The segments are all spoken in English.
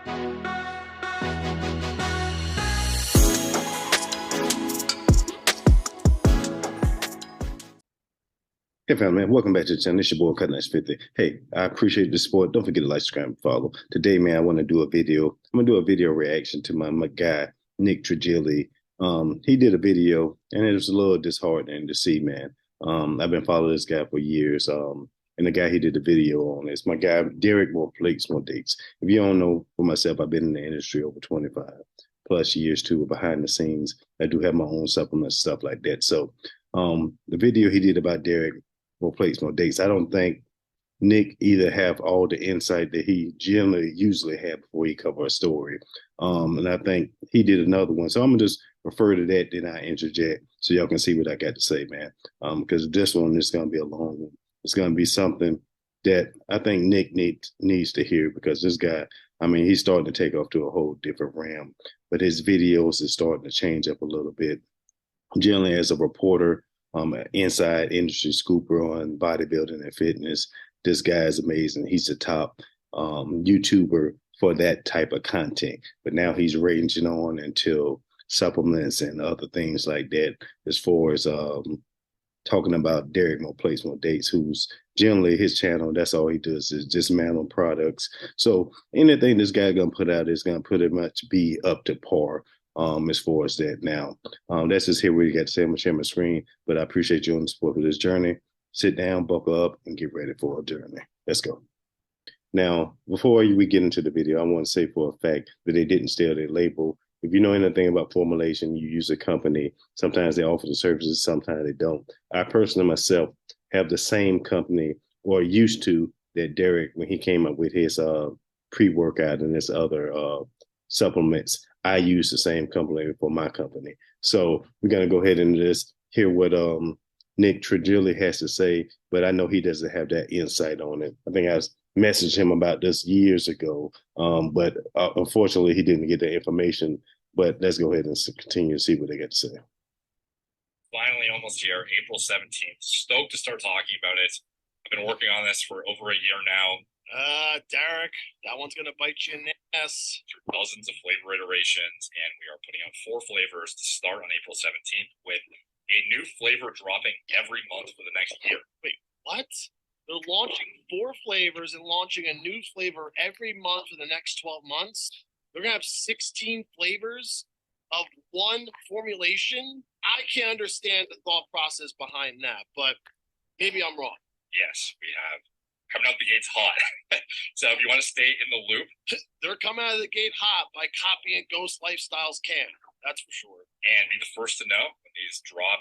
Hey, fam, man, welcome back to the channel. It's your boy, Cut Nice 50. Hey, I appreciate the support. Don't forget to like, subscribe, and follow. Today, man, I want to do a video. I'm going to do a video reaction to my guy, Nick Trigili. He did a video, and it was a little disheartening to see, man. I've been following this guy for years. And the guy he did the video on is my guy, Derek More Plates, More Dates. If you don't know, for myself, I've been in the industry over 25 plus years, too, behind the scenes. I do have my own supplements, stuff like that. So the video he did about Derek More Plates, More Dates. I don't think Nick either have all the insight that he usually have before he cover a story. And I think he did another one. So I'm gonna just refer to that, then I interject so y'all can see what I got to say, man. Because this one is gonna be a long one. It's gonna be something that I think Nick needs to hear, because this guy, I mean, he's starting to take off to a whole different realm, but his videos is starting to change up a little bit. Generally, as a reporter, inside industry scooper on bodybuilding and fitness, this guy is amazing. He's the top YouTuber for that type of content, but now he's ranging on into supplements and other things like that, as far as talking about Derek More Plates, More Dates, who's generally his channel, that's all he does is dismantle products. So anything this guy gonna put out is gonna pretty much be up to par as far as that. Now, that's just here we got to say. I'm gonna share my screen, but I appreciate you on the support for this journey. Sit down, buckle up, and get ready for a journey. Let's go. Now, before we get into the video, I want to say for a fact that they didn't steal their label. If you know anything about formulation, you use a company. Sometimes they offer the services, sometimes they don't. I personally myself have the same company, or used to, that Derek, when he came up with his pre-workout and his other supplements, I use the same company for my company. So we're going to go ahead and just hear what Nick Trigili has to say, but I know he doesn't have that insight on it. I think I messaged him about this years ago, but unfortunately he didn't get the information. But let's go ahead and continue to see what they got to say. Finally, almost here, April 17th. Stoked to start talking about it. I've been working on this for over a year now. Derek, that one's gonna bite you in the ass. Through dozens of flavor iterations, and we are putting out 4 flavors to start on April 17th, with a new flavor dropping every month for the next year. Wait, what? They're launching 4 flavors and launching a new flavor every month for the next 12 months. They're gonna have 16 flavors of one formulation. I can't understand the thought process behind that, but maybe I'm wrong. Yes, we have coming out the gates hot. So if you want to stay in the loop, they're coming out of the gate hot by copying Ghost Lifestyle's can. That's for sure. And be the first to know when these drop.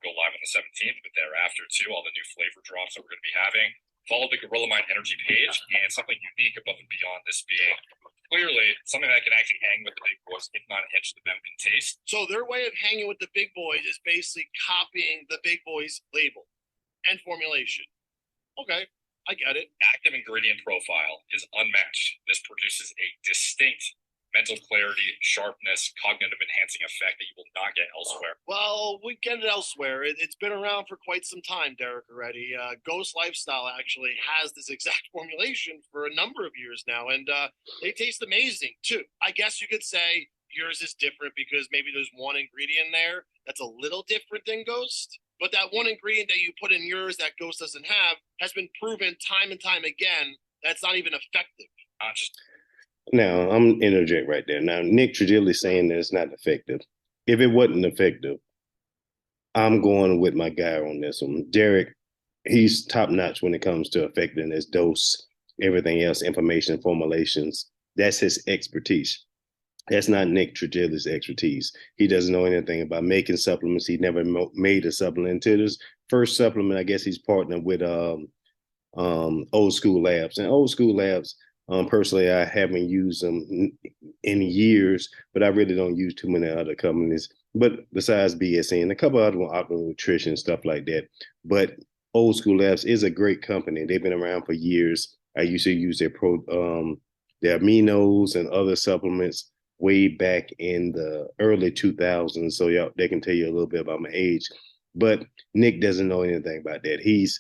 Go live on the 17th, but thereafter too, all the new flavor drops that we're going to be having. Follow the Gorilla Mind Energy page, and something unique above and beyond this being clearly something that can actually hang with the big boys, if not a hitch the them can taste. So their way of hanging with the big boys is basically copying the big boys label and formulation. Okay, I get it. Active ingredient profile is unmatched. This produces a distinct mental clarity, sharpness, cognitive enhancing effect that you will not get elsewhere. Well, we get it elsewhere. It's been around for quite some time, Derek, already. Ghost Lifestyle actually has this exact formulation for a number of years now, and they taste amazing, too. I guess you could say yours is different because maybe there's one ingredient there that's a little different than Ghost, but that one ingredient that you put in yours that Ghost doesn't have has been proven time and time again that's not even effective. Now, I'm interject right there. Now, Nick Trigili saying that it's not effective. If it wasn't effective, I'm going with my guy on this one. Derek, he's top notch when it comes to effectiveness, dose, everything else, information, formulations. That's his expertise. That's not Nick Trigili's expertise. He doesn't know anything about making supplements. He never made a supplement. Until this first supplement, I guess he's partnered with Old School Labs. And Old School Labs, personally, I haven't used them in years, but I really don't use too many other companies. But besides BSN, a couple other ones, Optimal Nutrition, stuff like that. But Old School Labs is a great company. They've been around for years. I used to use their aminos and other supplements way back in the early 2000s. So yeah, they can tell you a little bit about my age. But Nick doesn't know anything about that. He's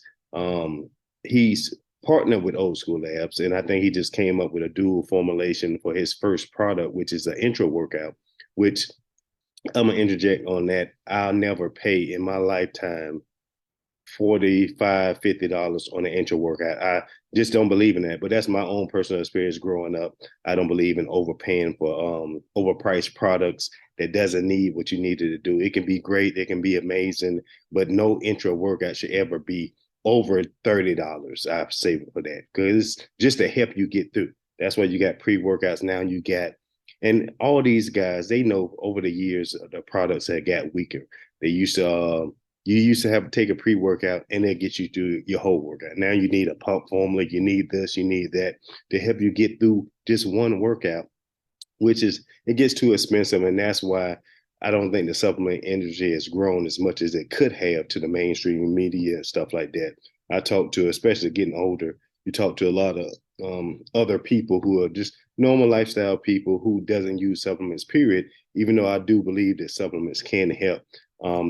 partnered with Old School Labs, and I think he just came up with a dual formulation for his first product, which is an intro workout, which I'm gonna interject on that. I'll never pay in my lifetime $45, $50 on an intro workout. I just don't believe in that. But that's my own personal experience growing up. I don't believe in overpaying for overpriced products that doesn't need what you needed to do. It can be great, it can be amazing, but no intro workout should ever be over $30. I save it for that because it's just to help you get through. That's why you got pre-workouts now. You got, and all these guys, they know over the years the products have got weaker. They used to you used to have to take a pre-workout and then get you through your whole workout. Now you need a pump formula, you need this, you need that to help you get through just one workout, which is, it gets too expensive. And that's why I don't think the supplement industry has grown as much as it could have to the mainstream media and stuff like that. I talk to, especially getting older, you talk to a lot of other people who are just normal lifestyle people who doesn't use supplements, period, even though I do believe that supplements can help.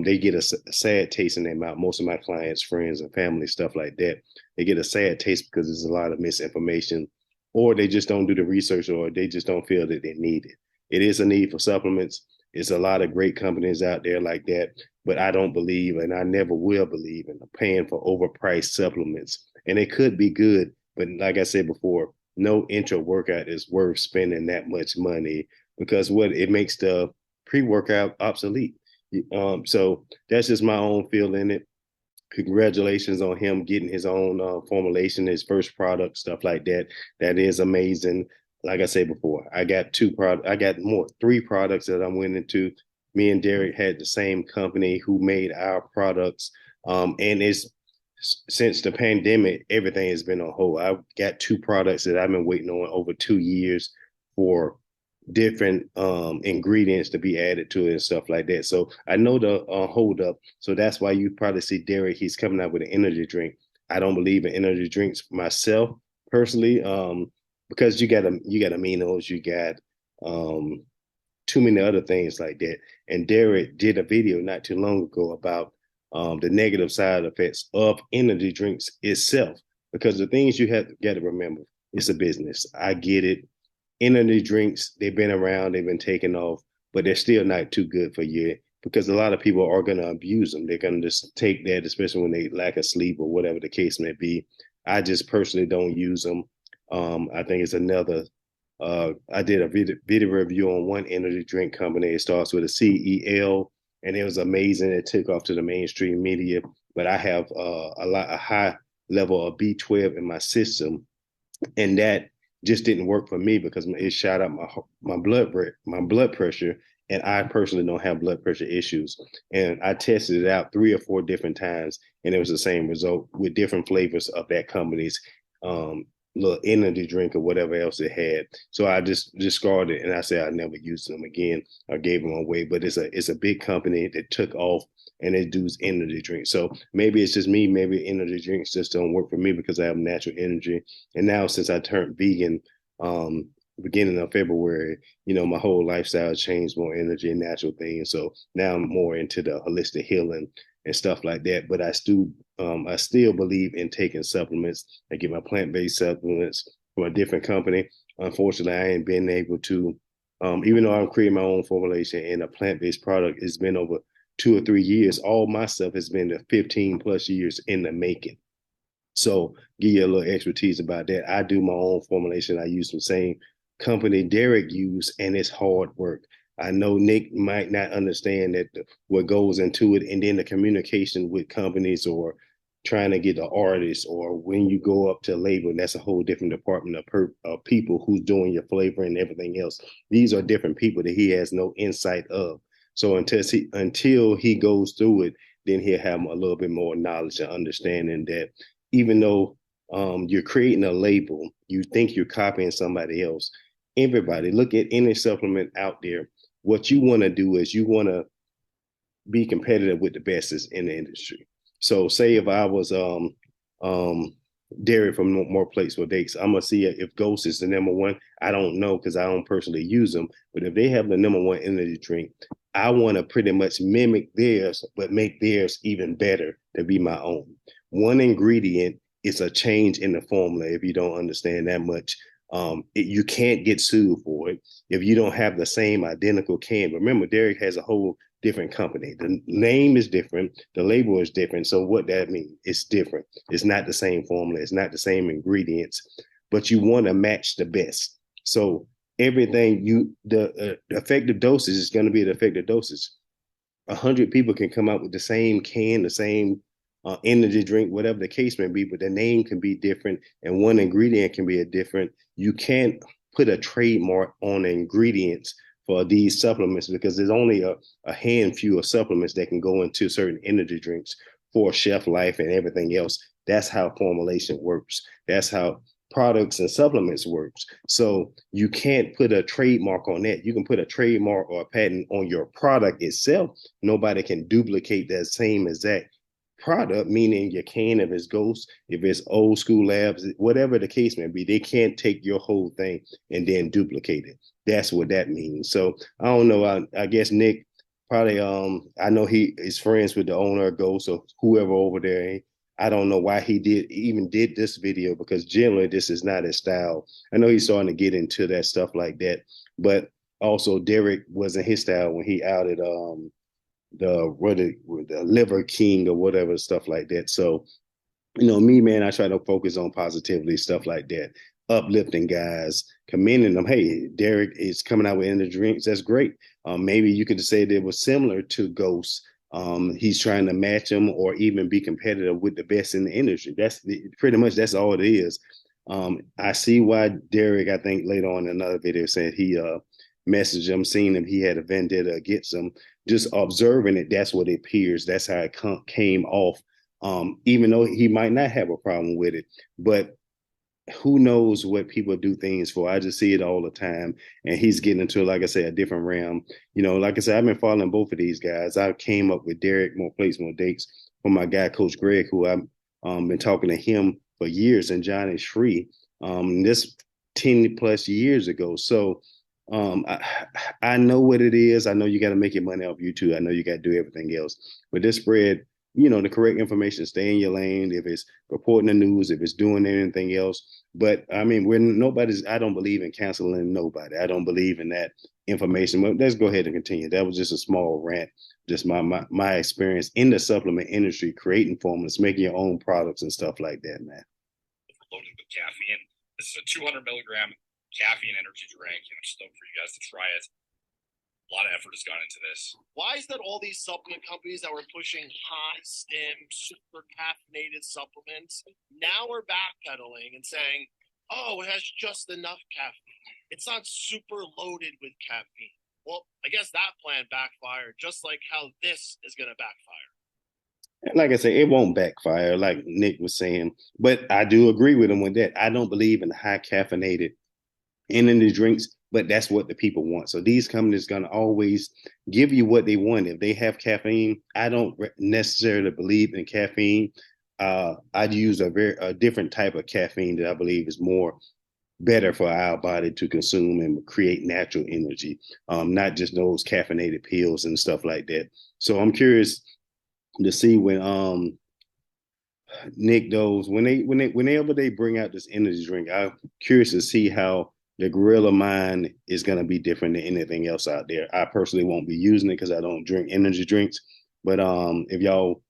They get a sad taste in their mouth. Most of my clients, friends, and family, stuff like that, they get a sad taste because there's a lot of misinformation, or they just don't do the research, or they just don't feel that they need it. It is a need for supplements. It's a lot of great companies out there like that, but I don't believe, and I never will believe in paying for overpriced supplements. And it could be good, but like I said before, no intro workout is worth spending that much money because what it makes the pre-workout obsolete. So that's just my own feel in it. Congratulations on him getting his own formulation, his first product, stuff like that. That is amazing. Like I said before, I got three products that I went into. Me and Derek had the same company who made our products. And it's since the pandemic, everything has been on hold. I've got two products that I've been waiting on over 2 years for different ingredients to be added to it and stuff like that. So I know the hold up. So that's why you probably see Derek, he's coming out with an energy drink. I don't believe in energy drinks myself personally, because you got aminos, you got too many other things like that. And Derek did a video not too long ago about the negative side effects of energy drinks itself. Because the things you have got to remember, it's a business. I get it. Energy drinks, they've been around, they've been taken off, but they're still not too good for you because a lot of people are going to abuse them. They're going to just take that, especially when they lack of sleep or whatever the case may be. I just personally don't use them. I think it's another, I did a video review on one energy drink company. It starts with a CEL, and it was amazing. It took off to the mainstream media, but I have a high level of B12 in my system, and that just didn't work for me because it shot up my blood pressure, and I personally don't have blood pressure issues. And I tested it out 3 or 4 different times, and it was the same result with different flavors of that company's little energy drink or whatever else it had. So I just discarded it, and I said I never used them again. I gave them away. But it's a big company that took off, and it does energy drinks. So maybe it's just me. Maybe energy drinks just don't work for me because I have natural energy. And now since I turned vegan, beginning of February, my whole lifestyle changed, more energy and natural things. So now I'm more into the holistic healing and stuff like that. But I still believe in taking supplements. I get my plant-based supplements from a different company. Unfortunately, I ain't been able to, even though I'm creating my own formulation and a plant-based product, it's been over 2 or 3 years. All my stuff has been 15 plus years in the making. So give you a little expertise about that. I do my own formulation. I use the same company Derek used, and it's hard work. I know Nick might not understand that what goes into it, and then the communication with companies or trying to get the artists, or when you go up to label, that's a whole different department of people who's doing your flavor and everything else. These are different people that he has no insight of. So until he goes through it, then he'll have a little bit more knowledge and understanding that even though you're creating a label, you think you're copying somebody else. Everybody, look at any supplement out there. What you want to do is you want to be competitive with the bestest in the industry. So say if I was Derek from More Plates, More Dates, I'm gonna see if Ghost is the number one. I don't know because I don't personally use them, but if they have the number one energy drink, I want to pretty much mimic theirs, but make theirs even better to be my own. One ingredient it's a change in the formula if you don't understand that much. You can't get sued for it if you don't have the same identical can. Remember, Derek has a whole different company. The name is different. The label is different. So what that means, it's different. It's not the same formula. It's not the same ingredients, but you want to match the best. So everything the effective dosage is going to be the effective dosage. 100 people can come out with the same can, the same energy drink, whatever the case may be, but the name can be different and one ingredient can be a different. You can't put a trademark on ingredients for these supplements because there's only a handful of supplements that can go into certain energy drinks for shelf life and everything else. That's how formulation works. That's how products and supplements works. So you can't put a trademark on that. You can put a trademark or a patent on your product itself. Nobody can duplicate that same exact product, meaning your can, if it's Ghost, if it's Old School Labs, whatever the case may be, they can't take your whole thing and then duplicate it. That's what that means. So I don't know. I guess Nick probably I know he is friends with the owner of Ghost or whoever over there. I don't know why he even did this video because generally this is not his style. I know he's starting to get into that stuff like that, but also Derek wasn't his style when he outed the Liver King or whatever stuff like that. So me, man, I try to focus on positivity, stuff like that, uplifting guys, commending them. Hey, Derek is coming out with energy drinks. That's great. Maybe you could say they were similar to Ghost. He's trying to match them or even be competitive with the best in the industry. That's pretty much that's all it is. I see why Derek, I think later on in another video said he messaged him, seeing him, he had a vendetta against him. Just observing it, that's what it appears. That's how it came off. Even though he might not have a problem with it, but who knows what people do things for. I just see it all the time. And he's getting into, like I said, a different realm. Like I said, I've been following both of these guys. I came up with Derek, More Plates, More Dates, from my guy, Coach Greg, who I've been talking to him for years, and Johnny Shree, this 10 plus years ago. So I know what it is. I know you got to make your money off YouTube. I know you got to do everything else. But this spread, the correct information, stay in your lane. If it's reporting the news, if it's doing anything else. But I mean, I don't believe in canceling nobody. I don't believe in that information. But let's go ahead and continue. That was just a small rant, just my experience in the supplement industry, creating formulas, making your own products and stuff like that, man. Loaded with caffeine. This is a 200 milligram caffeine energy drink. I'm stoked for you guys to try it. A lot of effort has gone into this. Why is that all these supplement companies that were pushing high stim, super caffeinated supplements now are backpedaling and saying, oh, it has just enough caffeine. It's not super loaded with caffeine. Well, I guess that plan backfired, just like how this is going to backfire. Like I said, it won't backfire, like Nick was saying. But I do agree with him with that. I don't believe in high caffeinated energy drinks, but that's what the people want. So these companies going to always give you what they want. If they have caffeine, I don't necessarily believe in caffeine. I'd use a different type of caffeine that I believe is more better for our body to consume and create natural energy, not just those caffeinated pills and stuff like that. So I'm curious to see when Nick knows whenever they bring out this energy drink. I'm curious to see how the Gorilla Mind is going to be different than anything else out there. I personally won't be using it because I don't drink energy drinks. But if y'all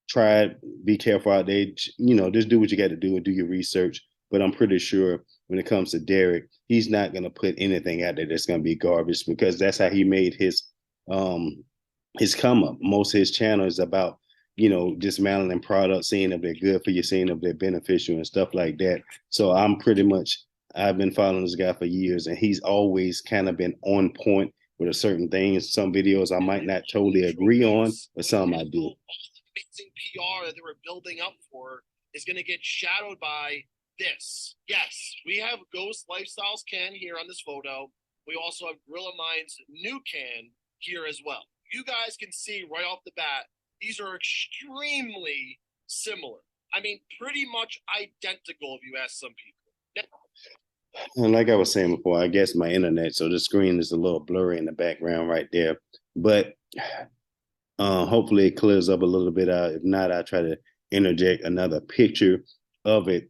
try it, be careful out there. Just do what you got to do and do your research. But I'm pretty sure when it comes to Derek, he's not going to put anything out there that's going to be garbage because that's how he made his come up. Most of his channel is about dismantling products, seeing if they're good for you, seeing if they're beneficial and stuff like that. So I've been following this guy for years, and he's always kind of been on point with a certain things. Some videos I might not totally agree on, but some I do. All the amazing PR that they were building up for is going to get shadowed by this. Yes, we have Ghost Lifestyles can here on this photo. We also have Gorilla Mind's new can here as well. You guys can see right off the bat, these are extremely similar. I mean, pretty much identical if you ask some people. And like I was saying before, I guess my internet, so the screen is a little blurry in the background right there. But hopefully it clears up a little bit. If not, I'll try to interject another picture of it,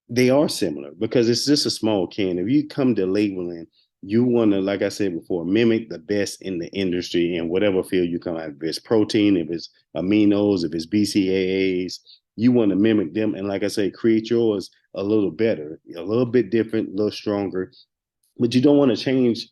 they are similar because it's just a small can. If you come to labeling, you want to, like I said before, mimic the best in the industry in whatever field you come out. If it's protein, if it's aminos, if it's BCAAs, you want to mimic them. And like I say, create yours a little better, a little bit different, a little stronger, but you don't want to change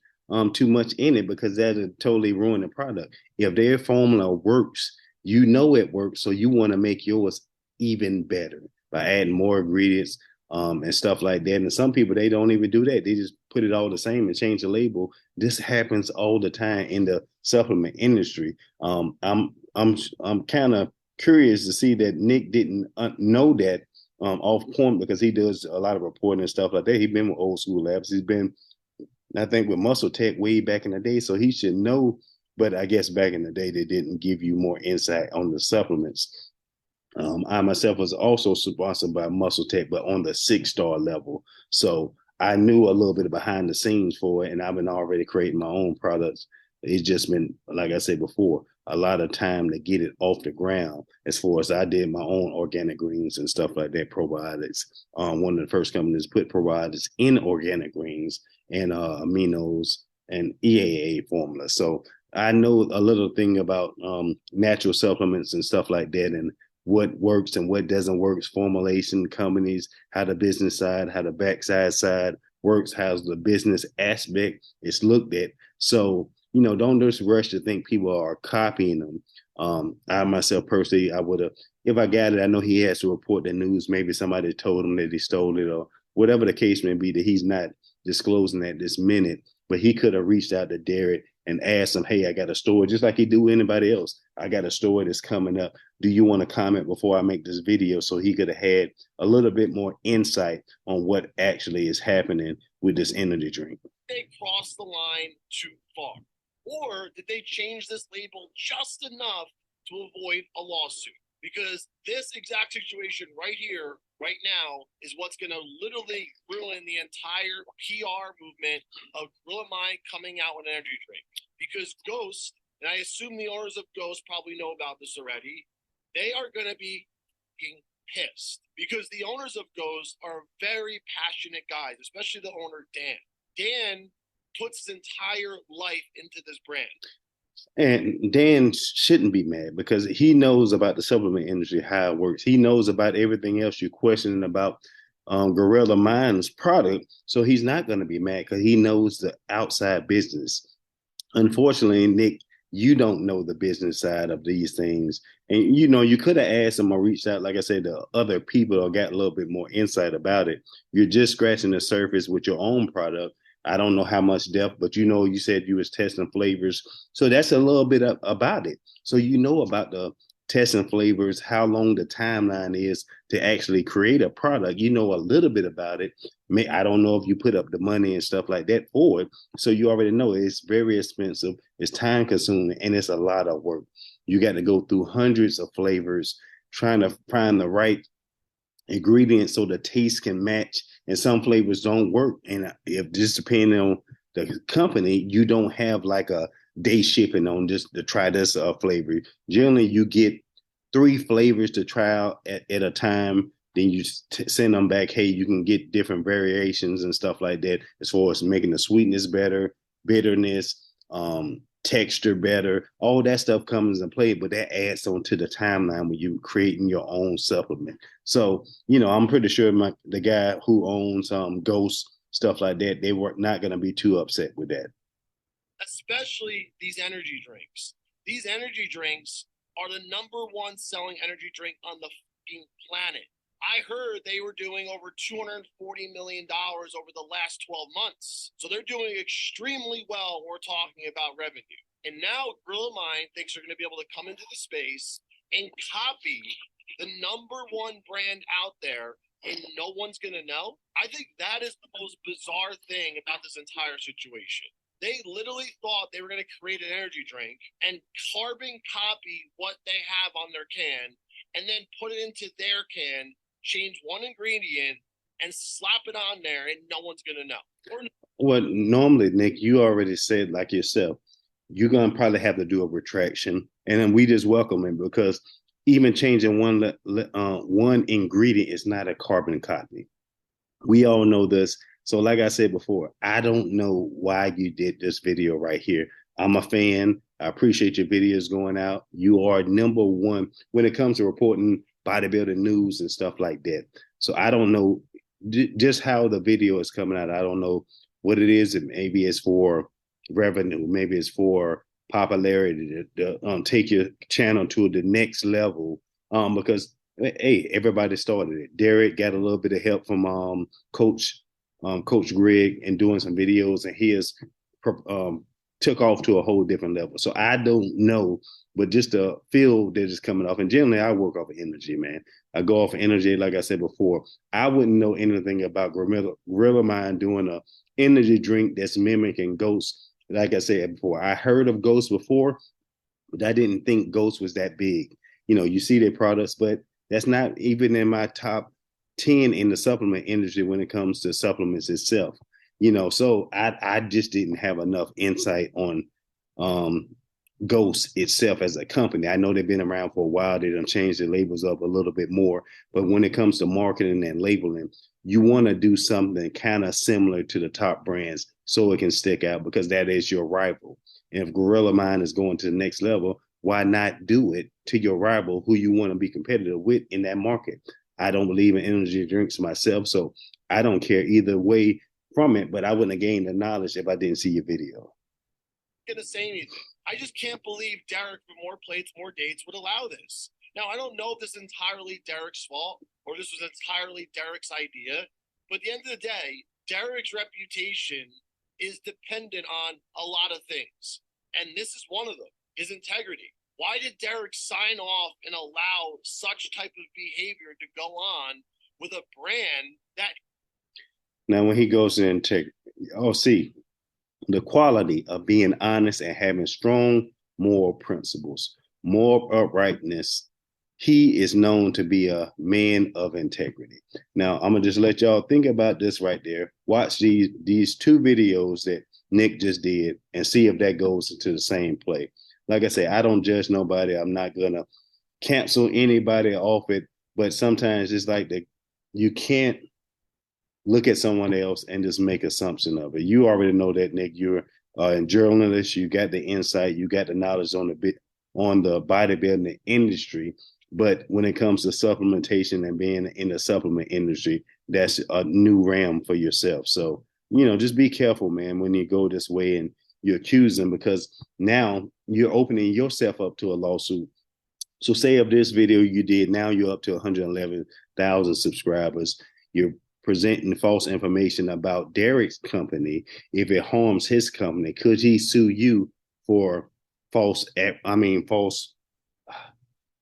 too much in it because that'll totally ruin the product. If their formula works, you know it works, so you want to make yours even better by adding more ingredients and stuff like that. And some people, they don't even do that. They just put it all the same and change the label. This happens all the time in the supplement industry. I'm kind of curious to see that Nick didn't know that off point because he does a lot of reporting and stuff like that. He's been with Old School Labs. He's been, I think, with Muscle Tech way back in the day, so he should know. But I guess back in the day, they didn't give you more insight on the supplements. I myself was also sponsored by Muscle Tech, but on the 6-star level. So I knew a little bit behind the scenes for it, and I've been already creating my own products. It's just been, like I said before, a lot of time to get it off the ground. As far as I did my own organic greens and stuff like that, probiotics. One of the first companies put probiotics in organic greens and aminos and EAA formula. So I know a little thing about natural supplements and stuff like that, and what works and what doesn't work, formulation companies, how the business side, how the backside side works, how's the business aspect is looked at. So, don't just rush to think people are copying them. I myself personally, I would have, if I got it, I know he has to report the news. Maybe somebody told him that he stole it or whatever the case may be, that he's not disclosing at this minute, but he could have reached out to Derek and asked him, hey, I got a story, just like he do anybody else. I got a story that's coming up. Do you want to comment before I make this video? So he could have had a little bit more insight on what actually is happening with this energy drink. They crossed the line too far? Or did they change this label just enough to avoid a lawsuit? Because this exact situation right here, right now, is what's going to literally ruin the entire PR movement of Gorilla Mind coming out with an energy drink. Because Ghost, and I assume the owners of Ghost probably know about this already, they are going to be pissed. Because the owners of Ghost are very passionate guys, especially the owner, Dan. Dan puts his entire life into this brand. And Dan shouldn't be mad because he knows about the supplement industry, how it works. He knows about everything else you're questioning about Gorilla Mind's product. So he's not going to be mad because he knows the outside business. Unfortunately, Nick, you don't know the business side of these things. And, you could have asked him or reached out, like I said, to other people or got a little bit more insight about it. You're just scratching the surface with your own product. I don't know how much depth, but you said you was testing flavors. So that's a little bit about it. So about the testing flavors, how long the timeline is to actually create a product. You know a little bit about it. I don't know if you put up the money and stuff like that for it. So you already know it's very expensive, it's time consuming, and it's a lot of work. You got to go through hundreds of flavors trying to find the right ingredients so the taste can match, and some flavors don't work. And if just depending on the company, you don't have like a day shipping on just to try this flavor. Generally, you get 3 flavors to try out at a time. Then you send them back. Hey, you can get different variations and stuff like that as far as making the sweetness better, bitterness, texture better. All that stuff comes into play, but that adds on to the timeline when you're creating your own supplement. So, I'm pretty sure the guy who owns Ghost, stuff like that, they were not going to be too upset with that. Especially these energy drinks. These energy drinks are the #1 selling energy drink on the planet. I heard they were doing over $240 million over the last 12 months. So they're doing extremely well when we're talking about revenue. And now Gorilla Mind thinks they're going to be able to come into the space and copy the #1 brand out there, and no one's going to know. I think that is the most bizarre thing about this entire situation. They literally thought they were going to create an energy drink and carbon copy what they have on their can and then put it into their can, change one ingredient and slap it on there, and no one's going to know. Well, normally, Nick, you already said, like yourself, you're going to probably have to do a retraction. And then we just welcome it because even changing one ingredient is not a carbon copy. We all know this. So, like I said before, I don't know why you did this video right here. I'm a fan. I appreciate your videos going out. You are number one when it comes to reporting bodybuilding news and stuff like that. So I don't know just how the video is coming out. I don't know what it is. Maybe it's for revenue. Maybe it's for popularity to take your channel to the next level. Because hey, everybody started it. Derek got a little bit of help from Coach Greg and doing some videos, and he has took off to a whole different level. So I don't know, but just the feel that is coming off. And generally, I work off of energy, man. I go off of energy, like I said before. I wouldn't know anything about Gorilla Mind doing a energy drink that's mimicking Ghost. Like I said before, I heard of Ghost before, but I didn't think Ghost was that big. You know, you see their products, but that's not even in my top 10 in the supplement industry when it comes to supplements itself. You know, so I just didn't have enough insight on um, Ghost itself as a company. I know they've been around for a while. They done changed their labels up a little bit more. But when it comes to marketing and labeling, you want to do something kind of similar to the top brands so it can stick out because that is your rival. And if Gorilla Mind is going to the next level, why not do it to your rival who you want to be competitive with in that market? I don't believe in energy drinks myself, so I don't care either way from it, but I wouldn't have gained the knowledge if I didn't see your video. Gonna say anything. I just can't believe Derek for More Plates, More Dates would allow this. Now, I don't know if this is entirely Derek's fault or this was entirely Derek's idea, but at the end of the day, Derek's reputation is dependent on a lot of things. And this is one of them, his integrity. Why did Derek sign off and allow such type of behavior to go on with a brand that Now, when he goes in, see, the quality of being honest and having strong moral principles, moral uprightness. He is known to be a man of integrity. Now, I'm gonna just let y'all think about this right there. Watch these two videos that Nick just did and see if that goes into the same play. Like I say, I don't judge nobody. I'm not gonna cancel anybody off it, but sometimes it's like that you can't look at someone else and just make assumption of it. You already know that, Nick. You're a journalist. You got the insight. You got the knowledge on the bodybuilding industry. But when it comes to supplementation and being in the supplement industry, that's a new realm for yourself. So just be careful, man, when you go this way and you accuse them because now you're opening yourself up to a lawsuit. So say of this video you did, now you're up to 111,000 subscribers. You're presenting false information about Derek's company. If it harms his company, could he sue you for false?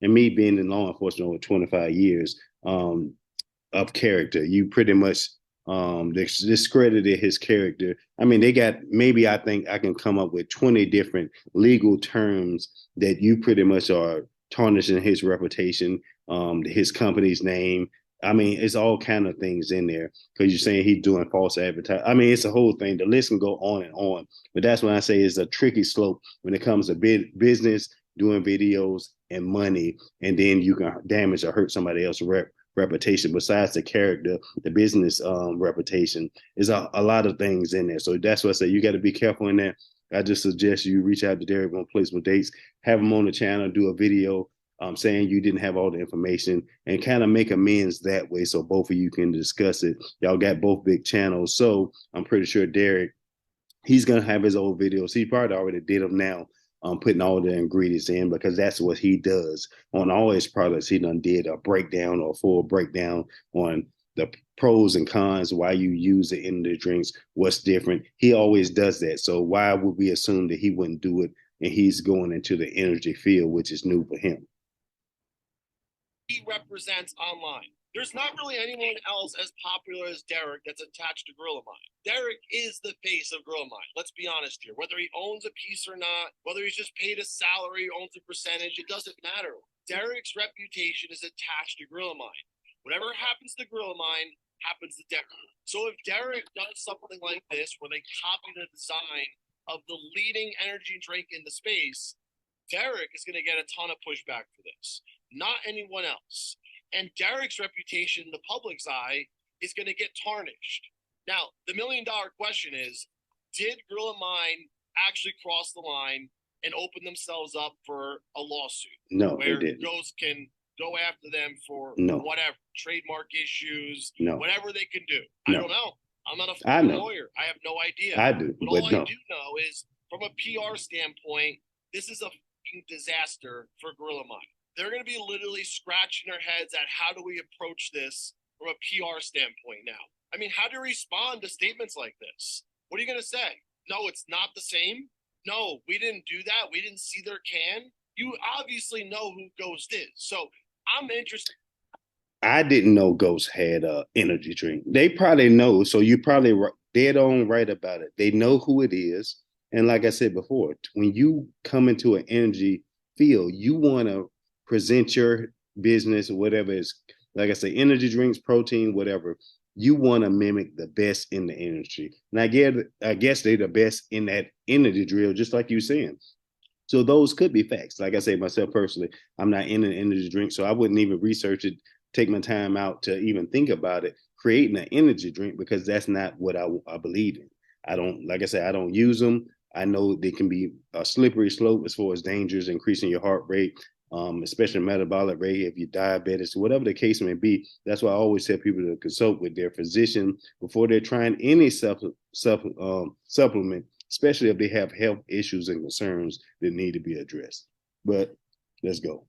And me being in law enforcement over 25 years of character, you pretty much discredited his character. I mean, they got maybe I think I can come up with 20 different legal terms that you pretty much are tarnishing his reputation, his company's name. I mean, it's all kind of things in there because you're saying he's doing false advertising. I mean, it's a whole thing. The list can go on and on, but that's when I say it's a tricky slope when it comes to business, doing videos and money, and then you can damage or hurt somebody else's reputation. Besides the character, the business reputation is a lot of things in there. So that's what I say. You got to be careful in that. I just suggest you reach out to Derek on Placement Dates, have him on the channel, do a video saying you didn't have all the information and kind of make amends that way so both of you can discuss it. Y'all got both big channels. So I'm pretty sure Derek, he's going to have his old videos. He probably already did them now, putting all the ingredients in because that's what he does. On all his products, he done did a breakdown or a full breakdown on the pros and cons, why you use it in the drinks, what's different. He always does that. So why would we assume that he wouldn't do it? And he's going into the energy field, which is new for him. he represents online. There's not really anyone else as popular as Derek that's attached to Gorilla Mind. Derek is the face of Gorilla Mind. Let's be honest here. Whether he owns a piece or not, whether he's just paid a salary, owns a percentage, it doesn't matter. Derek's reputation is attached to Gorilla Mind. Whatever happens to Gorilla Mind happens to Derek. So if Derek does something like this, where they copy the design of the leading energy drink in the space, Derek is going to get a ton of pushback for this. not anyone else. And Derek's reputation in the public's eye is going to get tarnished. Now, the $1 million question is, did Gorilla Mind actually cross the line and open themselves up for a lawsuit? No, where they didn't. Ghost can go after them for No. whatever, trademark issues, No. whatever they can do. No. I don't know. I'm not a I know. lawyer. I have no idea. I do, But but all no. I do know is, from a PR standpoint, this is a fucking disaster for Gorilla Mind. They're going to be literally scratching their heads at how do we approach this from a PR standpoint now. I mean, how do you respond to statements like this? What are you going to say? No, it's not the same. No, we didn't do that. We didn't see their can. You obviously know who Ghost is. So I'm interested. I didn't know Ghost had a energy drink. They probably know, so you probably dead on right about it. They know who it is. And like I said before, when you come into an energy field, you want to present your business or whatever is, like I say, energy drinks, protein, whatever. You want to mimic the best in the industry. And I guess they're the best in that energy drill, just like you're saying. So those could be facts. Like I say, myself personally, I'm not in an energy drink, so I wouldn't even research it, take my time out to even think about it, creating an energy drink, because that's not what I believe in. I don't, like I said, I don't use them. I know they can be a slippery slope as far as dangers, increasing your heart rate, especially metabolic rate, if you're diabetic, whatever the case may be. That's why I always tell people to consult with their physician before they're trying any supplement, especially if they have health issues and concerns that need to be addressed. But let's go.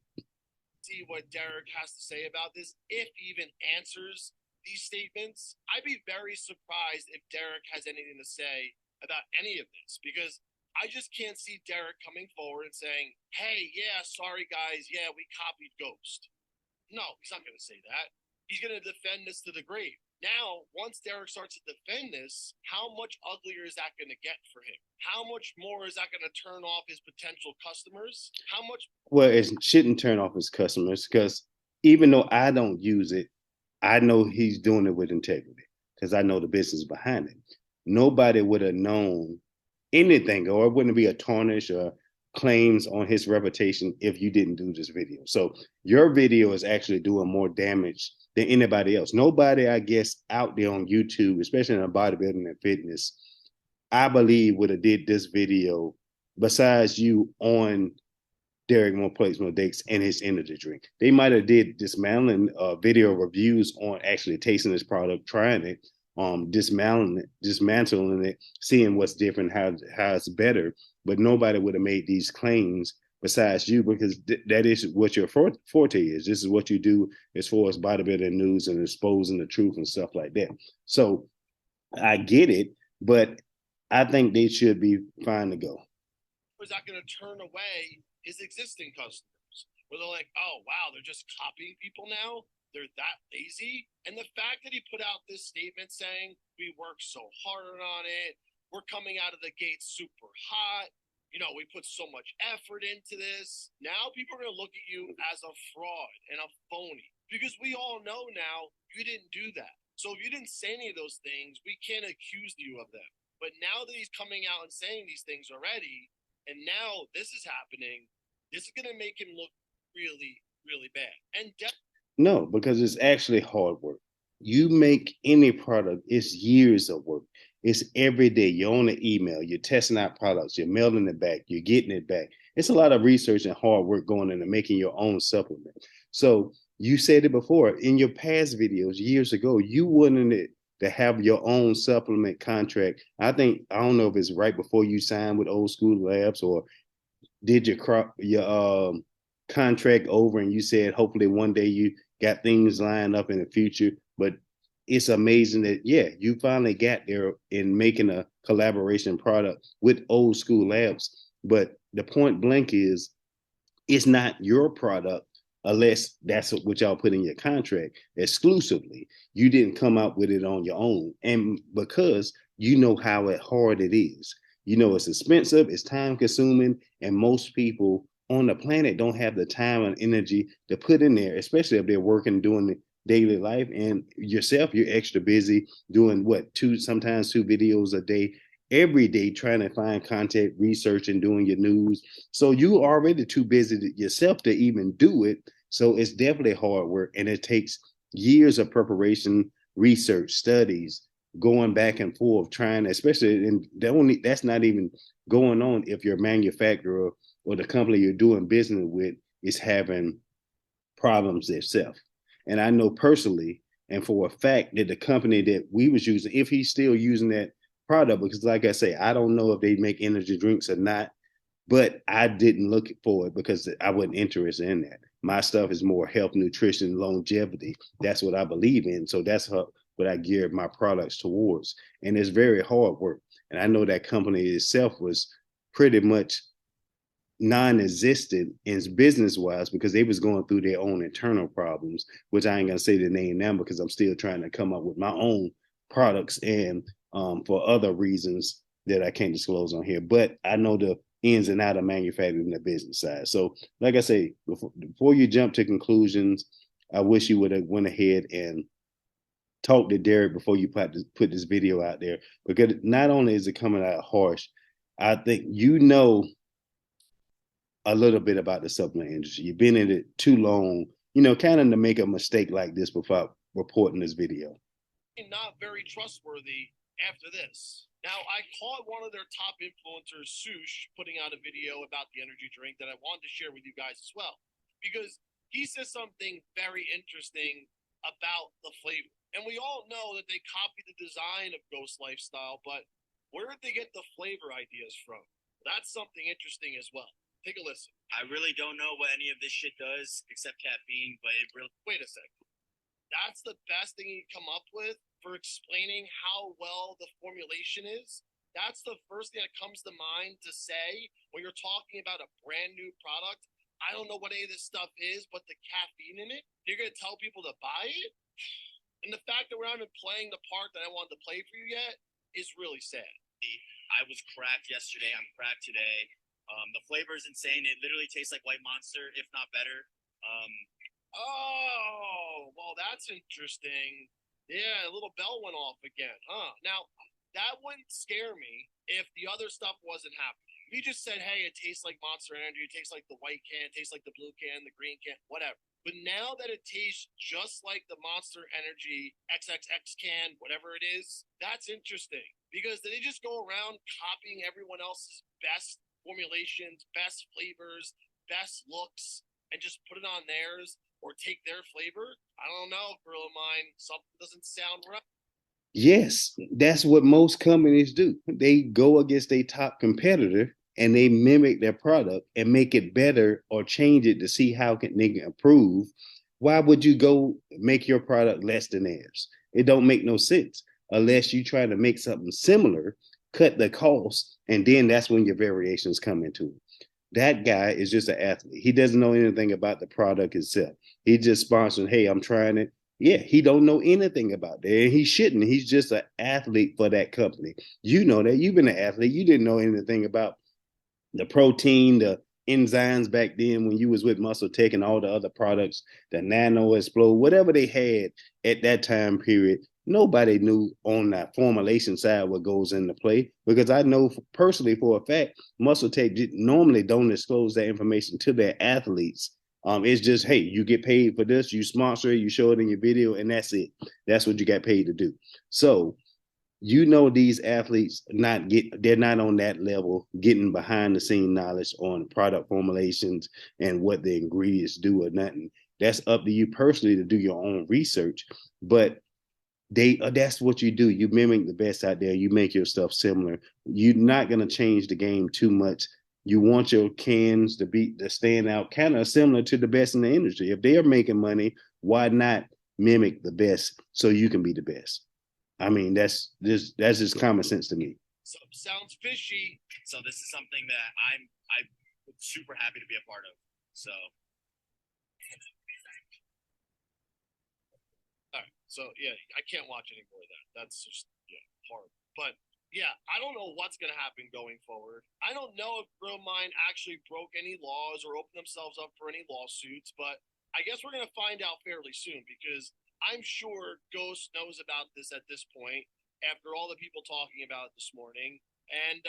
See what Derek has to say about this, if he even answers these statements. I'd be very surprised if Derek has anything to say about any of this, because I just can't see Derek coming forward and saying, hey, yeah, sorry guys, yeah, we copied Ghost. No, he's not going to say that. He's going to defend this to the grave. Now, once Derek starts to defend this, how much uglier is that going to get for him? How much more is that going to turn off his potential customers? How much? Well, it shouldn't turn off his customers, because even though I don't use it, I know he's doing it with integrity, because I know the business behind it. Nobody would have known anything, or it wouldn't be a tarnish or claims on his reputation if you didn't do this video. So your video is actually doing more damage than anybody else. Nobody, I guess, out there on YouTube, especially in bodybuilding and fitness, I believe would have did this video besides you on Derek moreplatesmoredates and his energy drink. They might have did dismantling video reviews on actually tasting this product, trying it, dismantling it, seeing what's different, how it's better. But nobody would have made these claims besides you, because that is what your forte is. This is what you do as far as bodybuilding news and exposing the truth and stuff like that. So I get it, but I think they should be fine to go. Is that going to turn away his existing customers, where they're like, oh, wow, they're just copying people now? They're that lazy? And the fact that he put out this statement saying, we worked so hard on it, we're coming out of the gate super hot, you know, we put so much effort into this. Now people are going to look at you as a fraud and a phony, because we all know now you didn't do that. So if you didn't say any of those things, we can't accuse you of them. But now that he's coming out and saying these things already, and now this is happening, this is going to make him look really, really bad. And no, because it's actually hard work. You make any product, it's years of work. It's every day. You're on the email, you're testing out products, you're mailing it back, you're getting it back. It's a lot of research and hard work going into making your own supplement. So you said it before in your past videos years ago, you wanted it to have your own supplement contract. I don't know if it's right before you signed with Old School Labs, or did your contract over and you said hopefully one day you got things lined up in the future. But it's amazing that, yeah, you finally got there in making a collaboration product with Old School Labs. But the point blank is, it's not your product unless that's what y'all put in your contract exclusively. You didn't come out with it on your own. And because you know how hard it is, you know it's expensive, it's time consuming, and most people on the planet don't have the time and energy to put in there, especially if they're working, doing the daily life. And yourself, you're extra busy doing sometimes two videos a day, every day, trying to find content, research, and doing your news. So you already too busy yourself to even do it. So it's definitely hard work, and it takes years of preparation, research, studies, going back and forth, trying, especially in that's not even going on if your manufacturer or the company you're doing business with is having problems itself. And I know personally, and for a fact, that the company that we was using, if he's still using that product, because like I say, I don't know if they make energy drinks or not, but I didn't look for it because I wasn't interested in that. My stuff is more health, nutrition, longevity. That's what I believe in. So that's what I geared my products towards. And it's very hard work. And I know that company itself was pretty much non-existent in business wise because they was going through their own internal problems, which I ain't gonna say the name now because I'm still trying to come up with my own products and for other reasons that I can't disclose on here. But I know the ins and out of manufacturing the business side. So like I say, before you jump to conclusions, I wish you would have went ahead and talked to Derek before you put this video out there, because not only is it coming out harsh, I think a little bit about the supplement industry. You've been in it too long, kind of to make a mistake like this without reporting this video. Not very trustworthy after this. Now, I caught one of their top influencers, Sush, putting out a video about the energy drink that I wanted to share with you guys as well, because he says something very interesting about the flavor. And we all know that they copied the design of Ghost Lifestyle, but where did they get the flavor ideas from? That's something interesting as well. Take a listen. I really don't know what any of this shit does except caffeine, but it really. Wait a second. That's the best thing you come up with for explaining how well the formulation is? That's the first thing that comes to mind to say when you're talking about a brand new product. I don't know what any of this stuff is, but the caffeine in it, you're going to tell people to buy it? And the fact that we're not even playing the part that I wanted to play for you yet is really sad. I was cracked yesterday. I'm cracked today. The flavor is insane. It literally tastes like White Monster, if not better. Oh, well, that's interesting. Yeah, a little bell went off again, huh? Now, that wouldn't scare me if the other stuff wasn't happening. If you just said, hey, it tastes like Monster Energy, it tastes like the white can, it tastes like the blue can, the green can, whatever. But now that it tastes just like the Monster Energy XXX can, whatever it is, that's interesting. Because they just go around copying everyone else's best formulations, best flavors, best looks, and just put it on theirs or take their flavor. I don't know, girl of mine. Something doesn't sound right. Yes, that's what most companies do. They go against a top competitor and they mimic their product and make it better or change it to see how they can improve. Why would you go make your product less than theirs? It don't make no sense unless you try to make something similar, cut the cost, and then that's when your variations come into it. That guy is just an athlete. He doesn't know anything about the product itself. He just sponsored, hey, I'm trying it. Yeah, he don't know anything about that. And he shouldn't. He's just an athlete for that company. You know that. You've been an athlete. You didn't know anything about the protein, the enzymes back then when you was with Muscle Tech and all the other products, the Nano Explode, whatever they had at that time period. Nobody knew on that formulation side what goes into play, because I know personally for a fact, Muscle Tech normally don't disclose that information to their athletes. It's just, hey, you get paid for this, you sponsor it, you show it in your video, and that's it. That's what you got paid to do. So, these athletes they're not on that level, getting behind the scene knowledge on product formulations and what the ingredients do or nothing. That's up to you personally to do your own research, but that's what you do. You mimic the best out there. You make your stuff similar. You're not going to change the game too much. You want your cans to stand out kind of similar to the best in the industry. If they're making money, why not mimic the best so you can be the best? I mean, that's just common sense to me. So, sounds fishy. So this is something that I'm super happy to be a part of. So. All right. So yeah, I can't watch any more of that. That's just hard. But yeah, I don't know what's gonna happen going forward. I don't know if Grill Mine actually broke any laws or opened themselves up for any lawsuits, but I guess we're gonna find out fairly soon, because I'm sure Ghost knows about this at this point after all the people talking about it this morning. And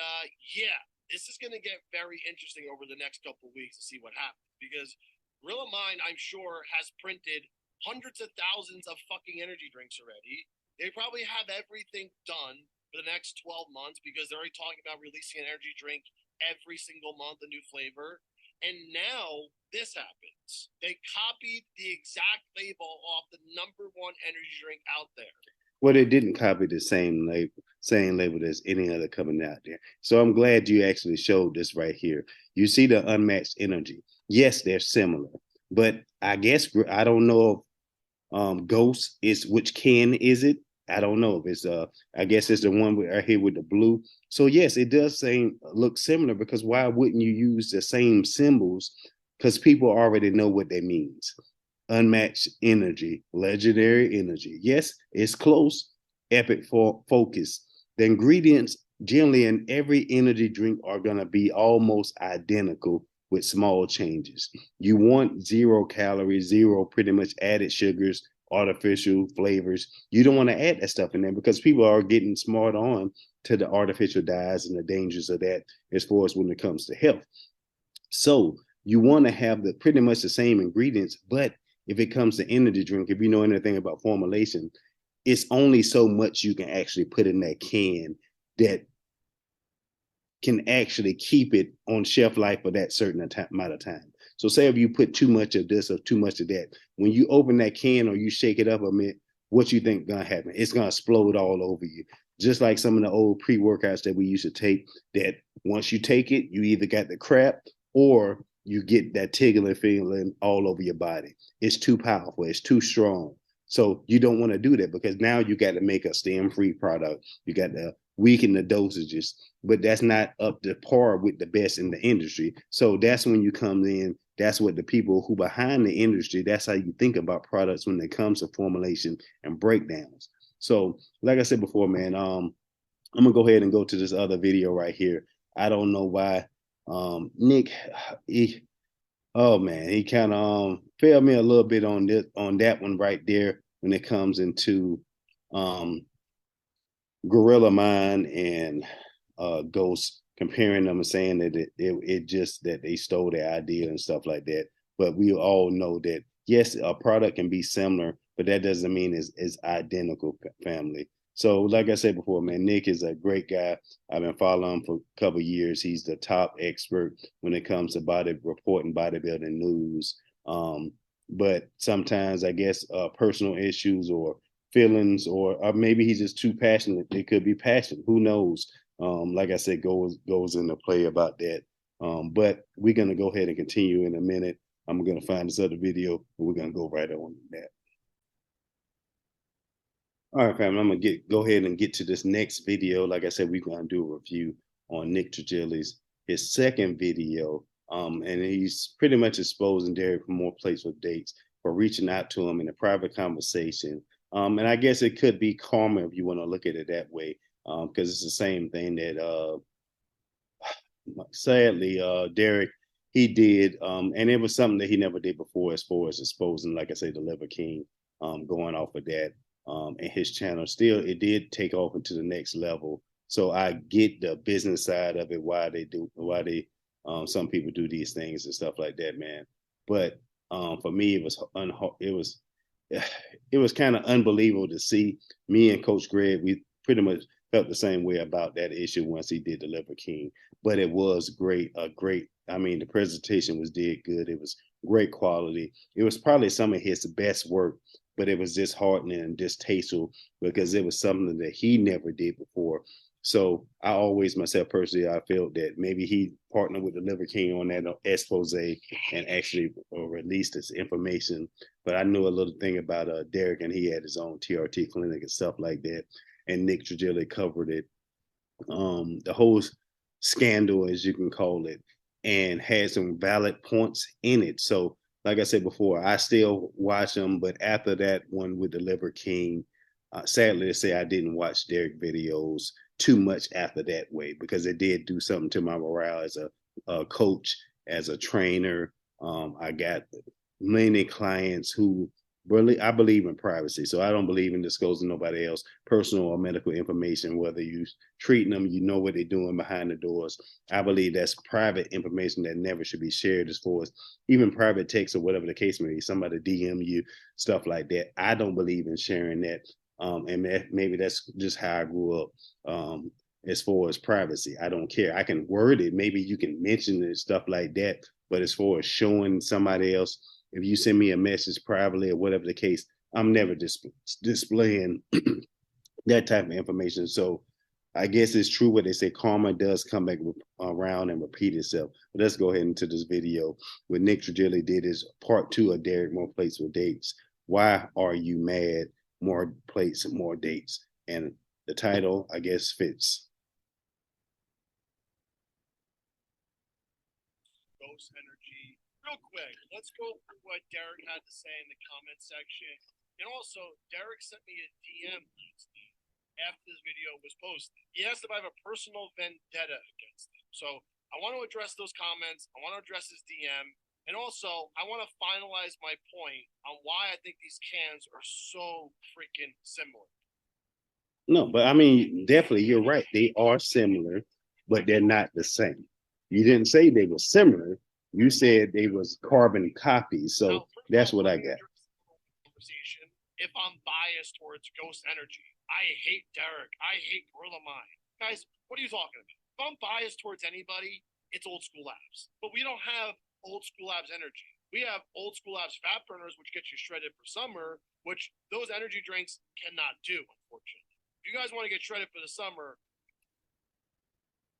yeah, this is gonna get very interesting over the next couple of weeks to see what happens, because Gorilla Mind, I'm sure, has printed hundreds of thousands of fucking energy drinks already. They probably have everything done for the next 12 months because they're already talking about releasing an energy drink every single month, a new flavor. And now this happens. They copied the exact label off the #1 energy drink out there. Well, they didn't copy the same label as any other coming out there. So I'm glad you actually showed this right here. You see the unmatched energy. Yes, they're similar, but I guess I don't know if Ghost is which can is it. I don't know if it's I guess it's the one right here with the blue. So yes, it does look similar because why wouldn't you use the same symbols? Because people already know what that means. Unmatched energy, legendary energy. Yes, it's close. Epic for focus. The ingredients generally in every energy drink are going to be almost identical with small changes. You want 0 calories, 0 pretty much added sugars, artificial flavors. You don't want to add that stuff in there because people are getting smart on to the artificial dyes and the dangers of that as far as when it comes to health. So you want to have the pretty much the same ingredients, but if it comes to energy drink, if you know anything about formulation, it's only so much you can actually put in that can that can actually keep it on shelf life for that certain amount of time. So say if you put too much of this or too much of that, when you open that can or you shake it up a bit, what you think gonna happen? It's gonna explode all over you. Just like some of the old pre-workouts that we used to take, that once you take it, you either got the crap or you get that tingling feeling all over your body. It's too powerful. It's too strong. So you don't want to do that because now you got to make a stem-free product. You got to weaken the dosages, but that's not up to par with the best in the industry. So that's when you come in. That's what the people who behind the industry, that's how you think about products when it comes to formulation and breakdowns. So like I said before, man, I'm gonna go ahead and go to this other video right here. I don't know why Nick, oh man, he kind of failed me a little bit on that one right there when it comes into Gorilla Mind and Ghost, comparing them and saying that it just that they stole their idea and stuff like that. But we all know that yes, a product can be similar, but that doesn't mean it's identical, family. So, like I said before, man, Nick is a great guy. I've been following him for a couple of years. He's the top expert when it comes to reporting bodybuilding news. But sometimes, I guess, personal issues or feelings, or maybe he's just too passionate. It could be passion. Who knows? Like I said, goes into play about that. But we're gonna go ahead and continue in a minute. I'm gonna find this other video, and we're gonna go right on that. All right, family, I'm gonna go ahead and get to this next video. Like I said, we're gonna do a review on Nick Trigili's his second video. And he's pretty much exposing Derek for more plates with dates for reaching out to him in a private conversation. And I guess it could be karma if you want to look at it that way, because it's the same thing that sadly Derek he did, and it was something that he never did before as far as exposing, like I say, the Liver King, going off of that. And his channel still it did take off into the next level. So I get the business side of it, why they some people do these things and stuff like that, man. But for me, it was kind of unbelievable to see. Me and Coach Greg, we pretty much felt the same way about that issue once he did the Liver King. But it was great, I mean, the presentation was did good. It was great quality. It was probably some of his best work, but it was disheartening and distasteful because it was something that he never did before. So I always, myself personally, I felt that maybe he partnered with the Liver King on that expose and actually released this information. But I knew a little thing about Derek, and he had his own TRT clinic and stuff like that. And Nick Trigili covered it, the whole scandal, as you can call it, and had some valid points in it. So, like I said before, I still watch them, but after that one with the Liver King, sadly to say, I didn't watch Derek videos too much after that way because it did do something to my morale as a coach, as a trainer. I got many clients who Really, I believe in privacy, so I don't believe in disclosing nobody else personal or medical information. Whether you treating them, you know what they're doing behind the doors. I believe that's private information that never should be shared. As far as even private text or whatever the case may be, somebody DM you stuff like that. I don't believe in sharing that. And maybe that's just how I grew up. As far as privacy, I don't care. I can word it. Maybe you can mention it, stuff like that. But as far as showing somebody else, if you send me a message privately or whatever the case, I'm never displaying that type of information. So I guess it's true what they say, karma does come back around and repeat itself. But let's go ahead into this video. What Nick Trigili did is part 2 of Derek More Plates with Dates. Why are you mad? More plates, more dates. And the title, I guess, fits. Ghost energy. Real quick, let's go through what Derek had to say in the comment section. And also, Derek sent me a DM after this video was posted. He asked if I have a personal vendetta against him. So I want to address those comments. I want to address his DM. And also, I want to finalize my point on why I think these cans are so freaking similar. No, but I mean, definitely, you're right. They are similar, but they're not the same. You didn't say they were similar. You said they was carbon copies. So Now, that's what I got. Conversation. If I'm biased towards Ghost Energy, I hate Derek. I hate Gorilla Mind. Guys, what are you talking about? If I'm biased towards anybody, it's Old School Labs. But we don't have Old School Labs energy. We have Old School Labs fat burners, which get you shredded for summer, which those energy drinks cannot do, unfortunately. If you guys want to get shredded for the summer,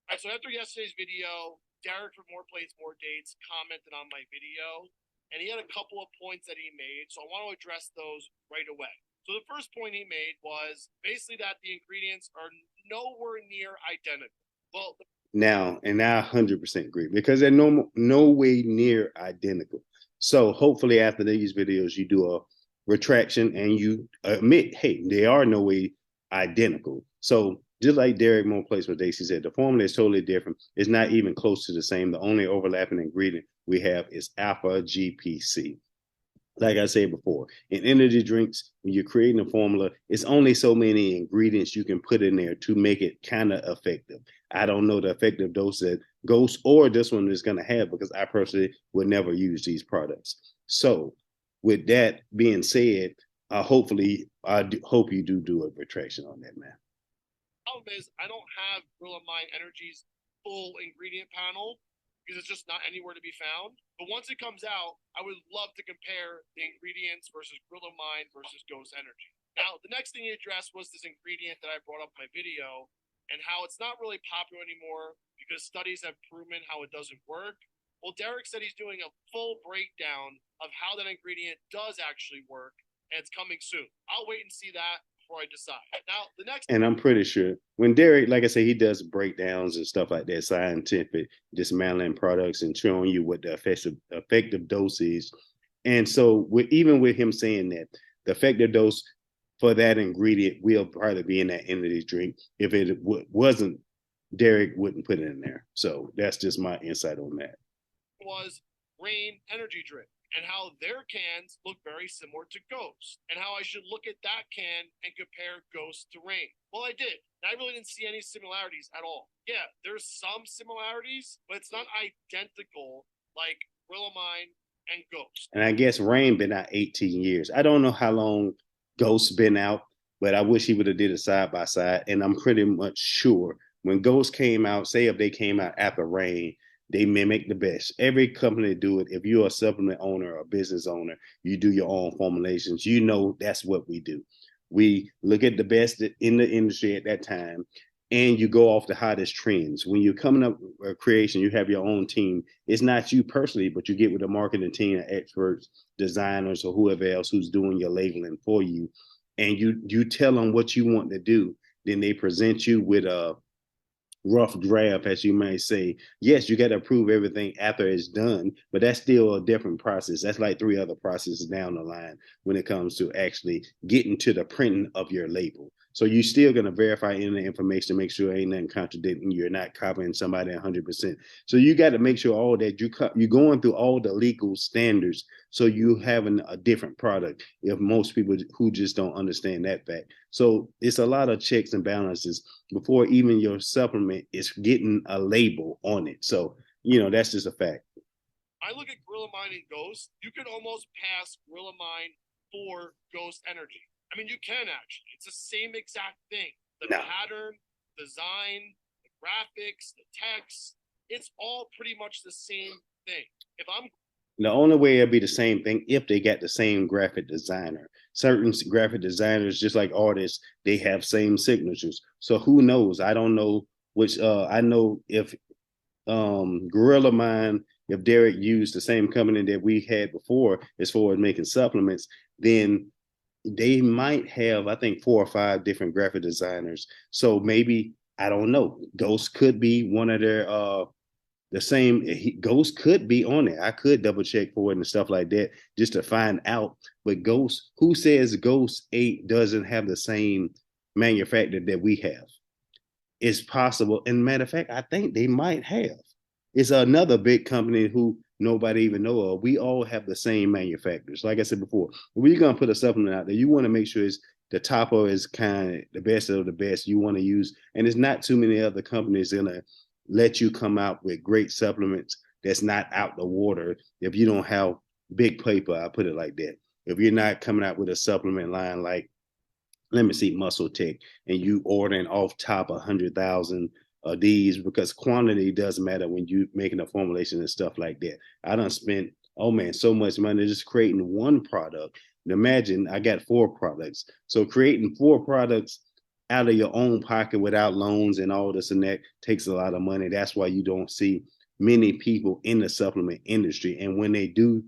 all right, so after yesterday's video, Derek from More Plates, More Dates commented on my video, and he had a couple of points that he made, so I want to address those right away. So the first point he made was basically that the ingredients are nowhere near identical. Well, Now, and I 100% agree because they're no way near identical. So hopefully after these videos, you do a retraction and you admit, hey, they are no way identical. So just like Derek More Plates with Daisy said, the formula is totally different. It's not even close to the same. The only overlapping ingredient we have is alpha GPC. Like I said before, in energy drinks, when you're creating a formula, it's only so many ingredients you can put in there to make it kind of effective. I don't know the effective dose that Ghost or this one is going to have because I personally would never use these products. So with that being said, hopefully, hope you do a retraction on that, man. problem is I don't have Gorilla Mind Energy's full ingredient panel because it's just not anywhere to be found. But once it comes out, I would love to compare the ingredients versus Gorilla Mind versus Ghost Energy. Now, the next thing he addressed was this ingredient that I brought up in my video and how it's not really popular anymore because studies have proven how it doesn't work. Well, Derek said he's doing a full breakdown of how that ingredient does actually work, and it's coming soon. I'll wait and see that before I decide. Now, the next, and I'm pretty sure when Derek, like I say, he does breakdowns and stuff like that, scientific dismantling products and showing you what the effective dose is. And so, even with him saying that, the effective dose for that ingredient will probably be in that energy drink. If it wasn't, Derek wouldn't put it in there. So that's just my insight on that. Was Rain energy drink and how their cans look very similar to Ghost and how I should look at that can and compare Ghost to Rain. Well, I did. I really didn't see any similarities at all. Yeah, there's some similarities, but it's not identical like Gorilla Mind and Ghost. And I guess Rain been out 18 years. I don't know how long Ghost's been out, but I wish he would have did it side by side. And I'm pretty much sure when Ghost came out, say if they came out after Rain, they mimic the best. Every company do it. If you're a supplement owner or a business owner, you do your own formulations. You know that's what we do. We look at the best in the industry at that time, and you go off the hottest trends. When you're coming up with a creation, you have your own team. It's not you personally, but you get with a marketing team of experts, designers, or whoever else who's doing your labeling for you, and you tell them what you want to do. Then they present you with a rough draft, as you may say. Yes, you got to approve everything after it's done, but that's still a different process. That's like 3 other processes down the line when it comes to actually getting to the printing of your label. So you're still going to verify in the information to make sure ain't nothing contradicting. You're not copying somebody 100%. So you got to make sure all that you're going through all the legal standards. So you having a different product. If most people who just don't understand that fact, so it's a lot of checks and balances before even your supplement is getting a label on it. So that's just a fact. I look at Gorilla Mind and Ghost. You could almost pass Gorilla Mind for Ghost Energy. I mean, you can actually. It's the same exact thing. The pattern, design, the graphics, the text, it's all pretty much the same thing. The only way it'd be the same thing if they got the same graphic designer. Certain graphic designers, just like artists, they have same signatures. So who knows? I don't know which. I know if Gorilla Mind, if Derek used the same company that we had before as far as making supplements, then they might have, I think, 4 or 5 different graphic designers. So maybe, I don't know, Ghost could be one of their the same. Ghost could be on it. I could double check for it and stuff like that just to find out. But Ghost, who says Ghost 8 doesn't have the same manufacturer that we have? It's possible. And matter of fact, I think they might have. It's another big company who nobody even know of. We all have the same manufacturers. Like I said before, when you're gonna put a supplement out there, you want to make sure it's the top of is kind of the best of the best you want to use. And there's not too many other companies gonna let you come out with great supplements that's not out the water if you don't have big paper. I put it like that. If you're not coming out with a supplement line like, let me see, Muscle Tech, and you ordering off top 100,000 of these, because quantity does matter when you making a formulation and stuff like that. I done spent, oh man, so much money just creating one product. And imagine I got 4 products. So creating 4 products out of your own pocket without loans and all this and that takes a lot of money. That's why you don't see many people in the supplement industry. And when they do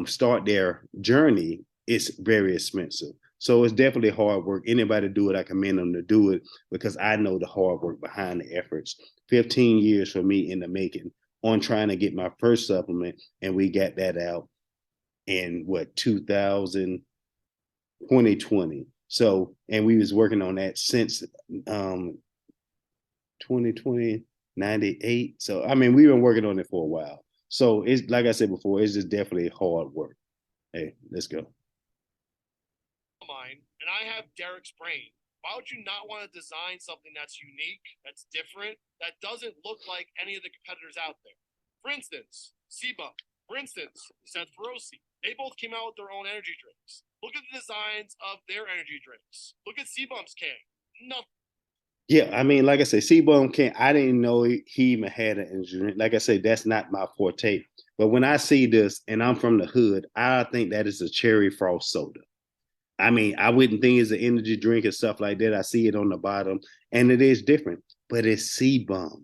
start their journey, it's very expensive. So it's definitely hard work. Anybody do it, I commend them to do it because I know the hard work behind the efforts. 15 years for me in the making on trying to get my first supplement, and we got that out in 2020. So, and we was working on that since 2020, 98. So, I mean, we've been working on it for a while. So it's like I said before, it's just definitely hard work. Hey, let's go. Mine, and I have Derek's brain. Why would you not want to design something that's unique, that's different, that doesn't look like any of the competitors out there? For instance, Sebum. For instance, Seth Ferosi. They both came out with their own energy drinks. Look at the designs of their energy drinks. Look at Sebum's can. Nothing. Yeah, I mean, like I said, Sebum can. I didn't know he even had an energy drink. Like I said, that's not my forte. But when I see this, and I'm from the hood, I think that is a cherry frost soda. I mean, I wouldn't think it's an energy drink and stuff like that. I see it on the bottom, and it is different, but it's Sebum,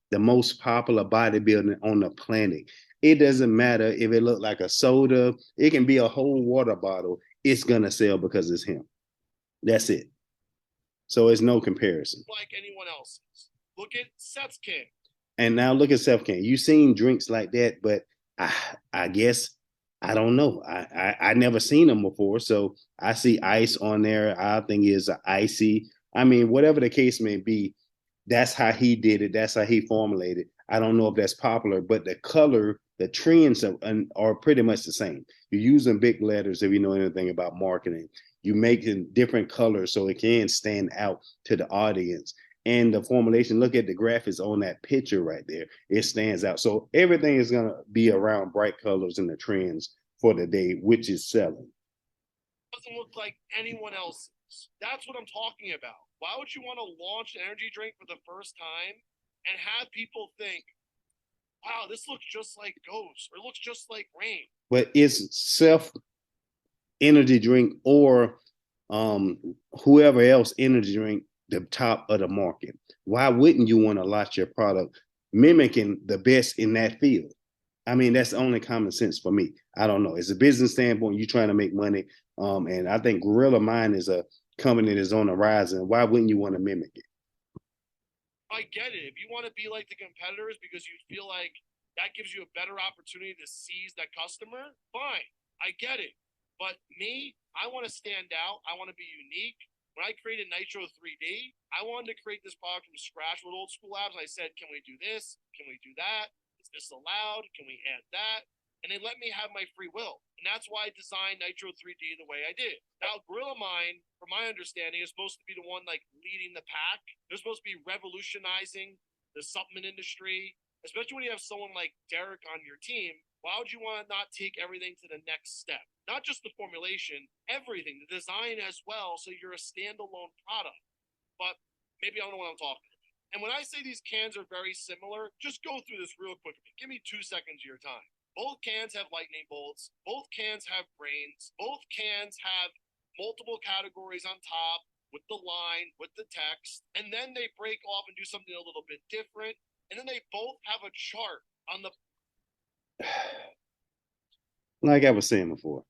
the most popular bodybuilding on the planet. It doesn't matter if it looked like a soda. It can be a whole water bottle. It's gonna sell because it's him. That's it. So it's no comparison. Like anyone else's. Look at Seth's can. And now look at Self Can. You've seen drinks like that, but I guess I don't know. I never seen them before, so I see ice on there. I think it's icy. I mean, whatever the case may be, that's how he did it. That's how he formulated. I don't know if that's popular, but the color, the trends are pretty much the same. You're using big letters if you know anything about marketing. You making different colors so it can stand out to the audience. And the formulation, look at the graphics on that picture right there. It stands out. So everything is going to be around bright colors and the trends for the day, which is selling. Doesn't look like anyone else's. That's what I'm talking about. Why would you want to launch an energy drink for the first time and have people think, wow, this looks just like Ghost or looks just like Rain? But it's self energy drink or whoever else energy drink the top of the market. Why wouldn't you want to launch your product mimicking the best in that field? I mean, that's only common sense for me. I don't know. It's a business standpoint. You're trying to make money. And I think Gorilla Mind is a company that's on the rise. And why wouldn't you want to mimic it? I get it. If you want to be like the competitors because you feel like that gives you a better opportunity to seize that customer, fine. I get it. But me, I want to stand out. I want to be unique. when I created Nitro 3D, I wanted to create this product from scratch with old school labs. I said, can we do this? Can we do that? Is this allowed? Can we add that? And they let me have my free will. And that's why I designed Nitro 3D the way I did. Now, Gorilla Mind, from my understanding, is supposed to be the one like leading the pack. They're supposed to be revolutionizing the supplement industry, especially when you have someone like Derek on your team. Why would you want to not take everything to the next step? Not just the formulation, everything, the design as well, so you're a standalone product. But maybe I don't know what I'm talking about. And when I say these cans are very similar, just go through this real quick. Give me 2 seconds of your time. Both cans have lightning bolts. Both cans have brains. Both cans have multiple categories on top with the line, with the text. And then they break off and do something a little bit different. And then they both have a chart on the... Like I was saying before,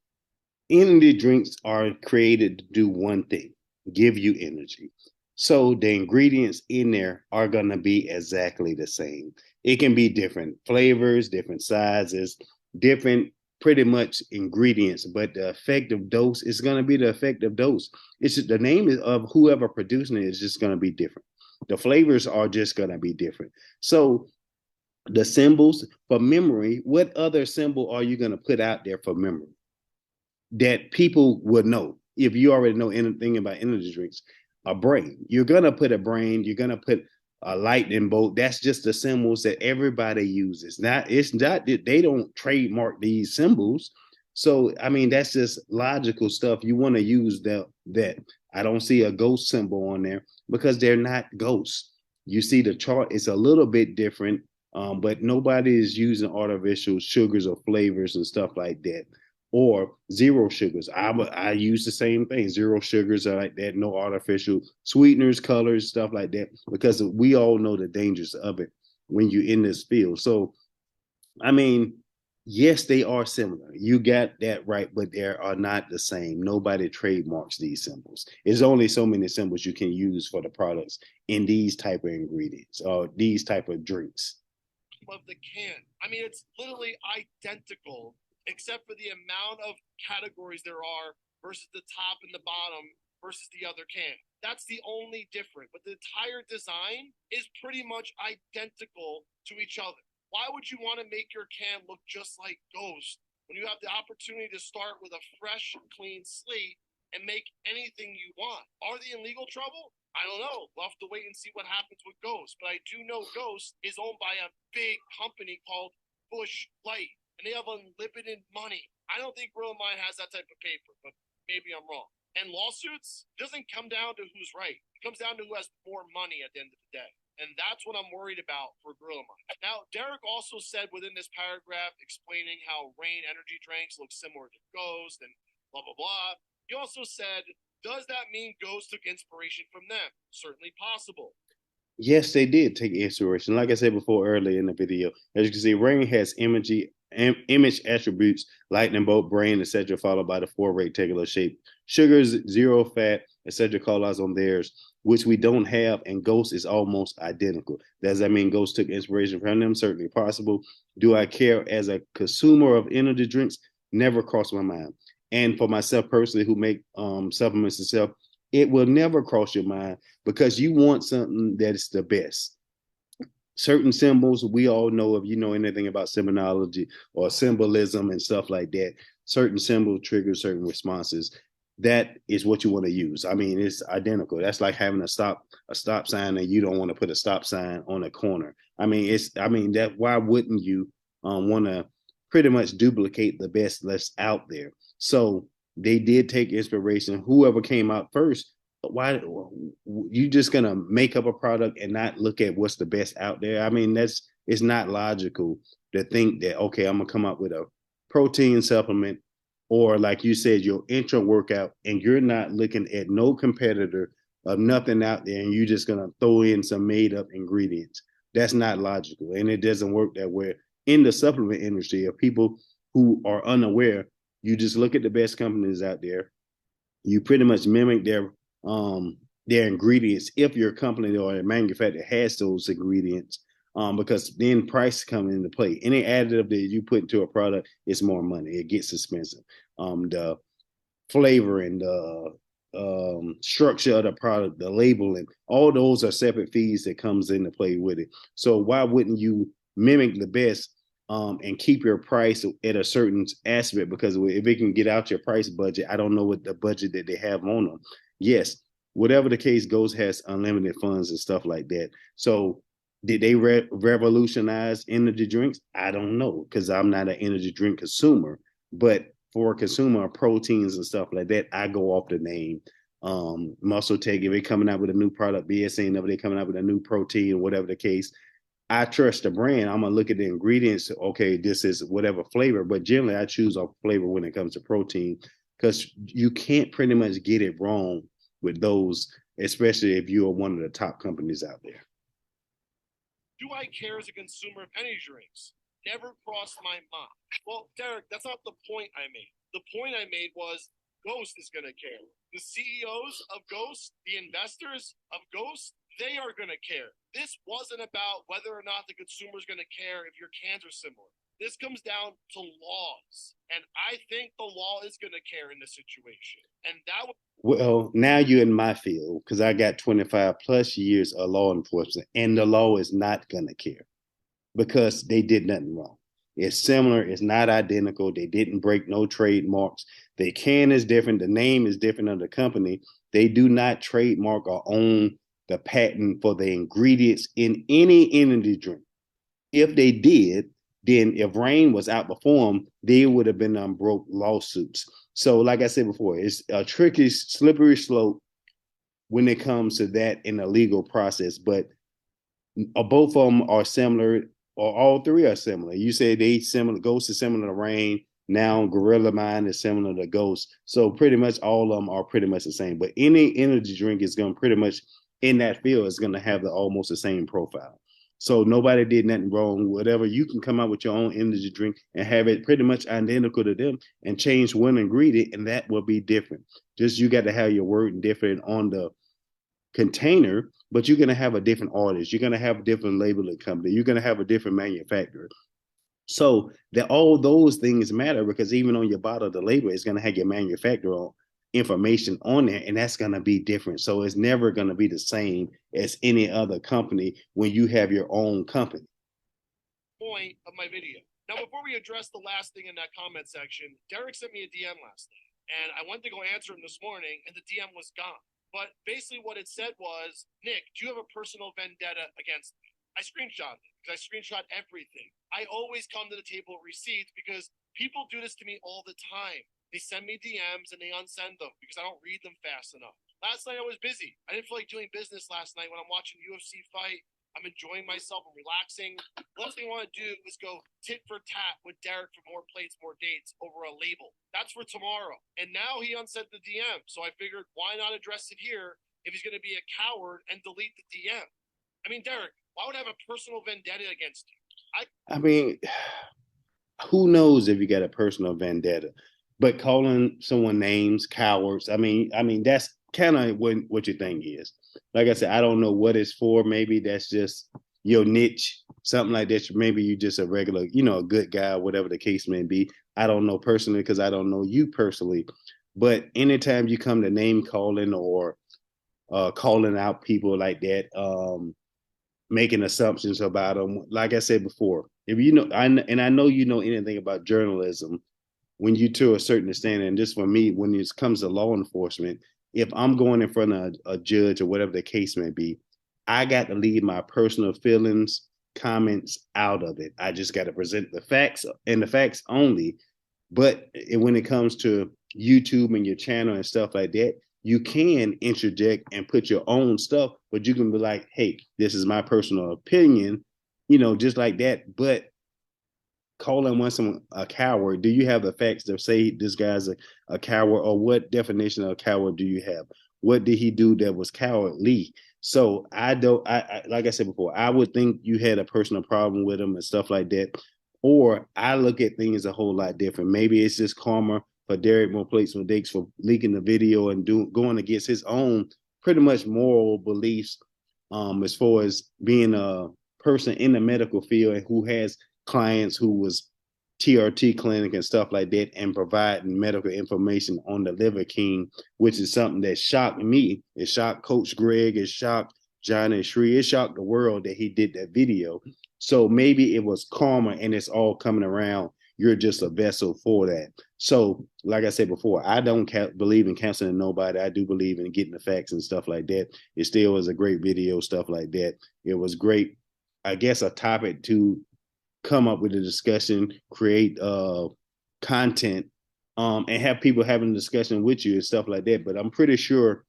energy drinks are created to do one thing, give you energy. So the ingredients in there are going to be exactly the same. It can be different flavors, different sizes, different pretty much ingredients, but the effective dose is going to be the effective dose. It's just, the name of whoever producing it is just going to be different. The flavors are just going to be different. So the symbols for memory, what other symbol are you going to put out there for memory that people would know? If you already know anything about energy drinks, a brain, you're going to put a brain, you're going to put a lightning bolt. That's just the symbols that everybody uses. Now, it's not that they don't trademark these symbols. So, I mean, that's just logical stuff. You want to use that. I don't see a ghost symbol on there because they're not ghosts. You see the chart is a little bit different, but nobody is using artificial sugars or flavors and stuff like that. Or zero sugars. I use the same thing. Zero sugars are like that. No artificial sweeteners, colors, stuff like that. Because we all know the dangers of it when you're in this field. So, I mean, yes, they are similar. You got that right, but they are not the same. Nobody trademarks these symbols. There's only so many symbols you can use for the products in these type of ingredients or these type of drinks. Of the can. I mean, it's literally identical, except for the amount of categories there are versus the top and the bottom versus the other can. That's the only difference. But the entire design is pretty much identical to each other. Why would you want to make your can look just like Ghost when you have the opportunity to start with a fresh, clean slate and make anything you want? Are they in legal trouble? I don't know. We'll have to wait and see what happens with Ghost. But I do know Ghost is owned by a big company called Bush Light, and they have unlimited money. I don't think Gorilla Mind has that type of paper, but maybe I'm wrong. And lawsuits doesn't come down to who's right. It comes down to who has more money at the end of the day. And that's what I'm worried about for Gorilla Mind. Now, Derek also said within this paragraph explaining how Rain energy drinks look similar to Ghost and blah, blah, blah. He also said, does that mean Ghost took inspiration from them? Certainly possible. Yes, they did take inspiration. Like I said before earlier in the video, as you can see, Rain has image attributes, lightning bolt, brain, etc., followed by the 4 rectangular shape. Sugars, 0 fat, etc., call outs on theirs, which we don't have, and Ghost is almost identical. Does that mean Ghost took inspiration from them? Certainly possible. Do I care as a consumer of energy drinks? Never crossed my mind. And for myself personally, who make supplements itself, it will never cross your mind because you want something that is the best. Certain symbols, we all know, if you know anything about symbonology or symbolism and stuff like that, certain symbols trigger certain responses. That is what you want to use. I mean, it's identical. That's like having a stop sign and you don't want to put a stop sign on a corner. I mean, why wouldn't you want to pretty much duplicate the best that's out there? So they did take inspiration. Whoever came out first, why you just gonna make up a product and not look at what's the best out there? I mean, it's not logical to think that, okay, I'm gonna come up with a protein supplement, or like you said, your intro workout, and you're not looking at no competitor of nothing out there, and you're just gonna throw in some made up ingredients. That's not logical, and it doesn't work that way in the supplement industry. Of people who are unaware, you just look at the best companies out there. You pretty much mimic their ingredients if your company or a manufacturer has those ingredients, because then price comes into play. Any additive that you put into a product is more money. It gets expensive. The flavor and the structure of the product, the labeling, all those are separate fees that comes into play with it. So why wouldn't you mimic the best and keep your price at a certain aspect? Because if it can get out your price budget, I don't know what the budget that they have on them. Yes, whatever the case goes, has unlimited funds and stuff like that. So did they revolutionize energy drinks? I don't know, because I'm not an energy drink consumer. But for a consumer of proteins and stuff like that, I go off the name. Muscle Tech, if they're coming out with a new product, BSA, if they're coming out with a new protein, whatever the case, I trust the brand. I'm gonna look at the ingredients. Okay, this is whatever flavor, but generally I choose off flavor when it comes to protein, because you can't pretty much get it wrong with those, especially if you are one of the top companies out there. Do I care as a consumer of energy drinks? Never crossed my mind. Well, Derek, that's not the point I made. The point I made was Ghost is going to care. The CEOs of Ghost, the investors of Ghost, they are going to care. This wasn't about whether or not the consumer is going to care if your cans are similar. This comes down to laws. And I think the law is going to care in this situation. And that well, now you're in my field, because I got 25 plus years of law enforcement, and the law is not going to care because they did nothing wrong. It's similar. It's not identical. They didn't break no trademarks. The can is different. The name is different of the company. They do not trademark or own the patent for the ingredients in any energy drink. If they did, then if Reign was out before them, they would have been broke lawsuits. So like I said before, it's a tricky, slippery slope when it comes to that in the legal process. But both of them are similar, or all three are similar. You say they similar. Ghost is similar to Reign. Now Gorilla Mind is similar to Ghost. So pretty much all of them are pretty much the same. But any energy drink is going to pretty much in that field is going to have almost the same profile. So nobody did nothing wrong. Whatever, you can come out with your own energy drink and have it pretty much identical to them and change one ingredient, and that will be different. Just you got to have your word different on the container, but you're going to have a different artist. You're going to have a different labeling company. You're going to have a different manufacturer. So that all those things matter, because even on your bottle, the label is going to have your manufacturer information on there, and that's going to be different. So it's never going to be the same as any other company when you have your own company. Point of my video. Now, before we address the last thing in that comment section, Derek sent me a DM last night, and I went to go answer him this morning, and the DM was gone. But basically what it said was, Nick, do you have a personal vendetta against me? I screenshot it because I screenshot everything. I always come to the table with receipts because people do this to me all the time. They send me DMs and they unsend them because I don't read them fast enough. Last night I was busy. I didn't feel like doing business last night when I'm watching UFC fight. I'm enjoying myself. I'm relaxing. Last thing I want to do is go tit for tat with Derek for more plates, more dates over a label. That's for tomorrow. And now he unsent the DM. So I figured, why not address it here if he's going to be a coward and delete the DM? I mean, Derek, why would I have a personal vendetta against you? I mean, who knows if you got a personal vendetta? But calling someone names, cowards, I mean, that's kind of what your thing is. Like I said, I don't know what it's for. Maybe that's just your niche, something like that. Maybe you just a regular, a good guy, whatever the case may be. I don't know personally, because I don't know you personally. But anytime you come to name calling or calling out people like that, making assumptions about them, like I said before, if you know, I know you know anything about journalism, when you to a certain extent, and just for me, when it comes to law enforcement, if I'm going in front of a judge or whatever the case may be, I got to leave my personal feelings, comments out of it. I just got to present the facts and the facts only. But when it comes to YouTube and your channel and stuff like that, you can interject and put your own stuff, but you can be like, hey, this is my personal opinion, just like that. But calling someone a coward, do you have the facts to say this guy's a coward? Or what definition of a coward do you have? What did he do that was cowardly? So I like I said before, I would think you had a personal problem with him and stuff like that. Or I look at things a whole lot different. Maybe it's just karma for Derek Moreplatesmoredates for leaking the video and going against his own pretty much moral beliefs, as far as being a person in the medical field and who has clients who was TRT clinic and stuff like that, and providing medical information on the Liver King, which is something that shocked me. It shocked Coach Greg. It shocked John and Shree. It shocked the world that he did that video. So maybe it was karma and it's all coming around. You're just a vessel for that. So, like I said before, I don't believe in canceling nobody. I do believe in getting the facts and stuff like that. It still was a great video, stuff like that. It was great, I guess, a topic to come up with a discussion, create content, and have people having a discussion with you and stuff like that. But I'm pretty sure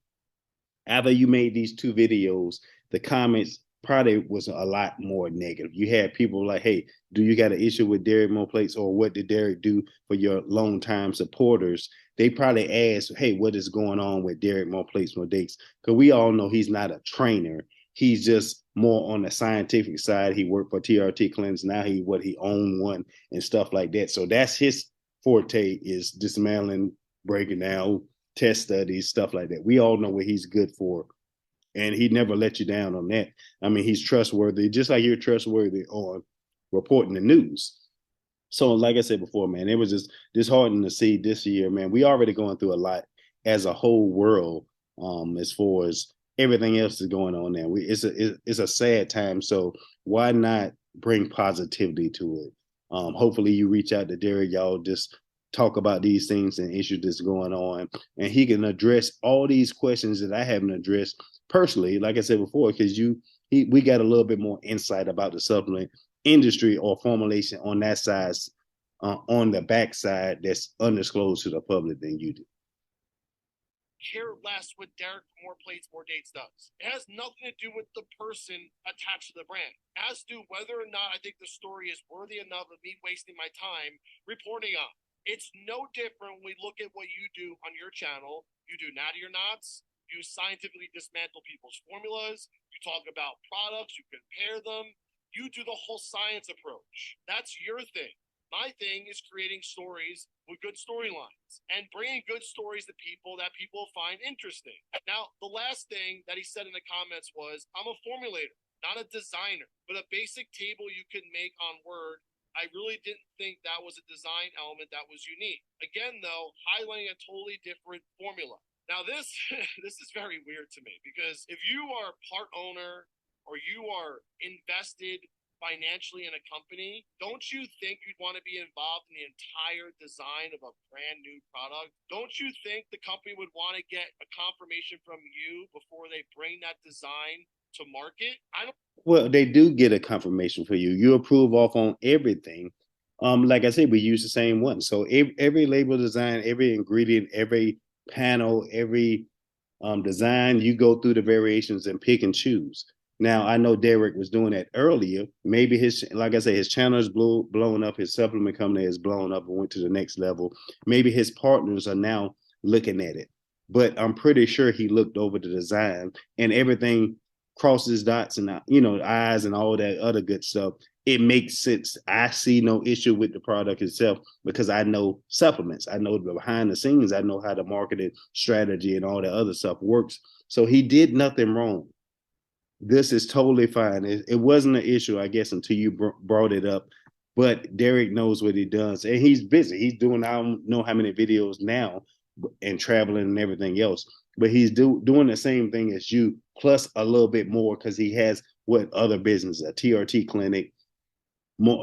after you made these two videos, the comments probably was a lot more negative. You had people like, hey, do you got an issue with Derek More Plates, or what did Derek do for your long-time supporters? They probably asked, hey, what is going on with Derek More Plates, More Dates? Because we all know he's not a trainer. He's just more on the scientific side. He worked for TRT clinics. Now he owned one and stuff like that. So that's his forte, is dismantling, breaking down, test studies, stuff like that. We all know what he's good for. And he never let you down on that. I mean, he's trustworthy, just like you're trustworthy on reporting the news. So, like I said before, man, it was just disheartening to see this year, man. We already going through a lot as a whole world, as far as everything else is going on now. It's a sad time. So why not bring positivity to it? Hopefully you reach out to Derek, y'all just talk about these things and issues that's going on, and he can address all these questions that I haven't addressed personally, like I said before, because we got a little bit more insight about the supplement industry or formulation on that side, on the backside, that's undisclosed to the public than you do. Care less what Derek More Plates, More Dates does. It has nothing to do with the person attached to the brand. It has to do whether or not I think the story is worthy enough of me wasting my time reporting on. It's no different when we look at what you do on your channel. You do natty or nots. You scientifically dismantle people's formulas. You talk about products. You compare them. You do the whole science approach. That's your thing. My thing is creating stories with good storylines and bringing good stories to people that people find interesting. Now, the last thing that he said in the comments was, I'm a formulator, not a designer, but a basic table you can make on Word. I really didn't think that was a design element that was unique. Again, though, highlighting a totally different formula. Now, this is very weird to me, because if you are part owner or you are invested financially in a company, don't you think you'd want to be involved in the entire design of a brand new product? Don't you think the company would want to get a confirmation from you before they bring that design to market? Well, they do get a confirmation for you. You approve off on everything. Like I said, we use the same one. So every label design, every ingredient, every panel, every design, you go through the variations and pick and choose. Now, I know Derek was doing that earlier. Maybe like I say, his channel is blown up. His supplement company is blown up and went to the next level. Maybe his partners are now looking at it. But I'm pretty sure he looked over the design and everything, crosses dots and, eyes and all that other good stuff. It makes sense. I see no issue with the product itself because I know supplements. I know the behind the scenes. I know how the marketing strategy and all the other stuff works. So he did nothing wrong. This is totally fine. It wasn't an issue, I guess, until you brought it up. But Derek knows what he does, and he's busy. He's doing, I don't know how many videos now, and traveling and everything else. But he's doing the same thing as you, plus a little bit more, because he has other business, a TRT clinic,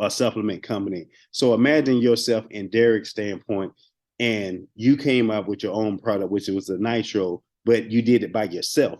a supplement company. So imagine yourself in Derek's standpoint, and you came up with your own product, which was a nitro, but you did it by yourself.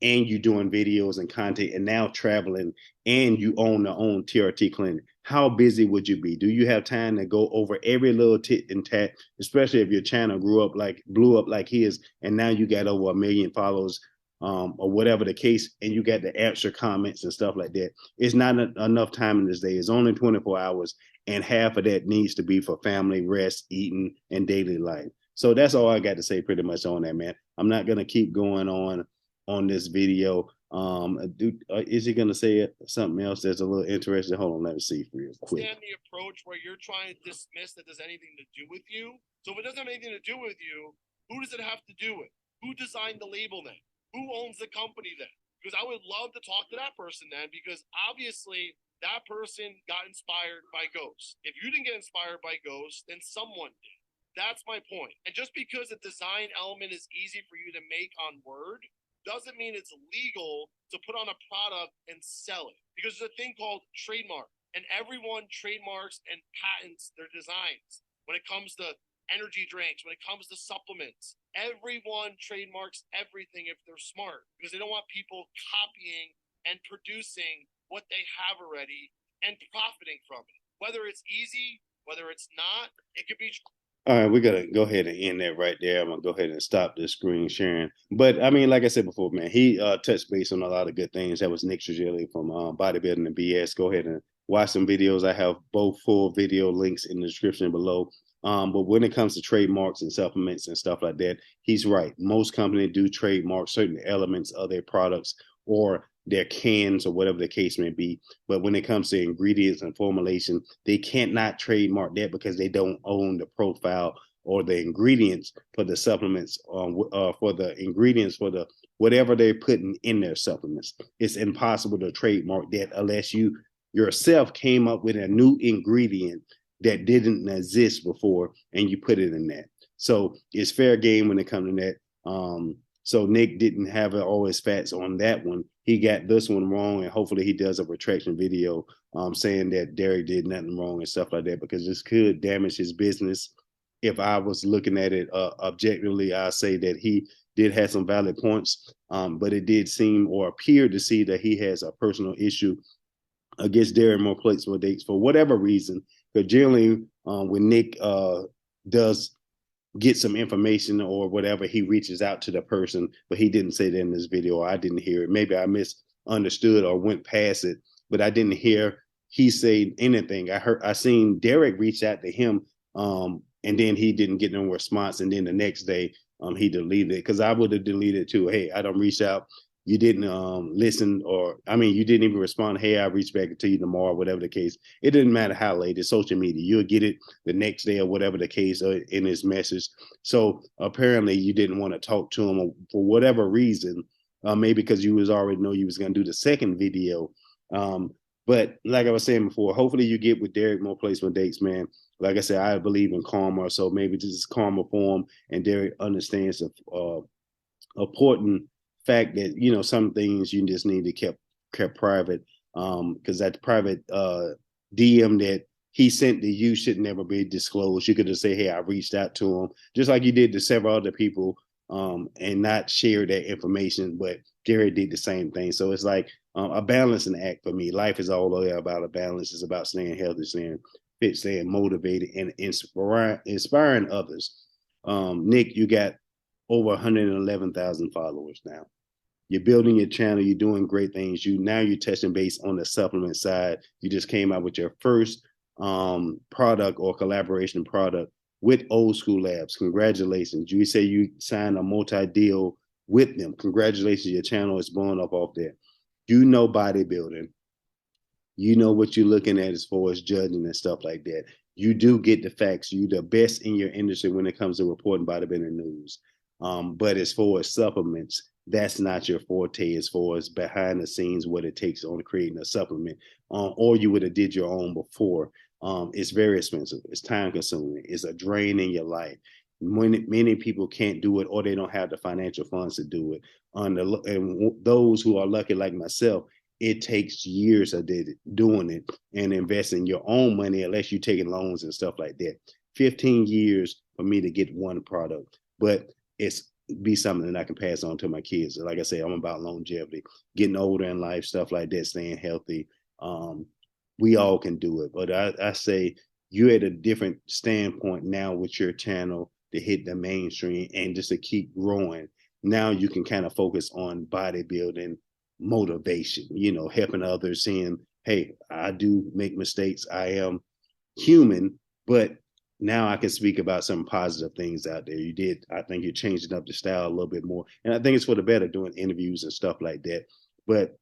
And you doing videos and content and now traveling, and you own the own TRT clinic. How busy would you be? Do you have time to go over every little tit and tat, especially if your channel blew up like his, and now you got over 1 million followers, or whatever the case, and you got to answer comments and stuff like that? It's not enough time in this day. It's only 24 hours, and half of that needs to be for family, rest, eating, and daily life. So that's all I got to say pretty much on that, man. I'm not going to keep going on this video. Is he gonna say something else that's a little interesting? Hold on, let me see real quick. Understand the approach where you're trying to dismiss that there's anything to do with you. So if it doesn't have anything to do with you, who does it have to do with? Who designed the label then? Who owns the company then? Because I would love to talk to that person then, because obviously that person got inspired by Ghost. If you didn't get inspired by Ghost, then someone did. That's my point. And just because a design element is easy for you to make on Word doesn't mean it's legal to put on a product and sell it. Because there's a thing called trademark, and everyone trademarks and patents their designs. When it comes to energy drinks, when it comes to supplements, everyone trademarks everything if they're smart, because they don't want people copying and producing what they have already and profiting from it. Whether it's easy, whether it's not, it could be. All right, we're gonna go ahead and end that right there. I'm gonna go ahead and stop this screen sharing. But I mean, like I said before, man, he touched base on a lot of good things. That was Nick Trigili from Bodybuilding and BS. Go ahead and watch some videos. I have both full video links in the description below. But when it comes to trademarks and supplements and stuff like that, he's right. Most companies do trademark certain elements of their products or their cans or whatever the case may be. But when it comes to ingredients and formulation, they can't not trademark that because they don't own the profile or the ingredients for the supplements, for the ingredients for the whatever they're putting in their supplements. It's impossible to trademark that unless you yourself came up with a new ingredient that didn't exist before and you put it in that. So it's fair game when it comes to that. So Nick didn't have all his facts on that one. He got this one wrong, and hopefully he does a retraction video saying that Derek did nothing wrong and stuff like that, because this could damage his business. If I was looking at it objectively, I say that he did have some valid points, but it did seem or appear to see that he has a personal issue against Derek More Plates More Dates for whatever reason. Because generally, when Nick does get some information or whatever, he reaches out to the person, but he didn't say that in this video, or I didn't hear it. Maybe I misunderstood or went past it, but I didn't hear he say anything. I seen Derek reach out to him, and then he didn't get no response, and then the next day he deleted it, because I would have deleted it too. Hey, I don't reach out. You didn't listen, or I mean, you didn't even respond. Hey, I'll reach back to you tomorrow, whatever the case. It didn't matter how late. It's social media. You'll get it the next day or whatever the case in his message. So apparently you didn't want to talk to him for whatever reason, maybe because you was already know you was going to do the second video. But like I was saying before, hopefully you get with Derek More Plates More Dates, man. Like I said, I believe in karma, so maybe this is karma form, and Derek understands the important fact that, you know, some things you just need to kept private, because that private DM that he sent to you should never be disclosed. You could just say, hey, I reached out to him, just like you did to several other people, and not share that information. But Jerry did the same thing. So it's like a balancing act for me. Life is all about a balance. It's about staying healthy, staying fit, staying motivated, and inspiring others. Nick, you got over 111,000 followers now. You're building your channel. You're doing great things. You're touching base on the supplement side. You just came out with your first product or collaboration product with Old School Labs. Congratulations. You say you signed a multi-deal with them. Congratulations. Your channel is blowing up off there. You know bodybuilding. You know what you're looking at as far as judging and stuff like that. You do get the facts. You're the best in your industry when it comes to reporting bodybuilding news. But as far as supplements, that's not your forte as far as behind the scenes, what it takes on creating a supplement, or you would have did your own before. It's very expensive. It's time consuming. It's a drain in your life. Many people can't do it, or they don't have the financial funds to do it. And those who are lucky like myself, it takes years of doing it and investing your own money, unless you're taking loans and stuff like that. 15 years for me to get one product, but it's be something that I can pass on to my kids. Like I say, I'm about longevity, getting older in life, stuff like that, staying healthy. We all can do it, but I say you're at a different standpoint now with your channel to hit the mainstream and just to keep growing. Now you can kind of focus on bodybuilding motivation, you know, helping others, saying, hey, I do make mistakes. I am human, but now I can speak about some positive things out there. I think you're changing up the style a little bit more. And I think it's for the better, doing interviews and stuff like that. But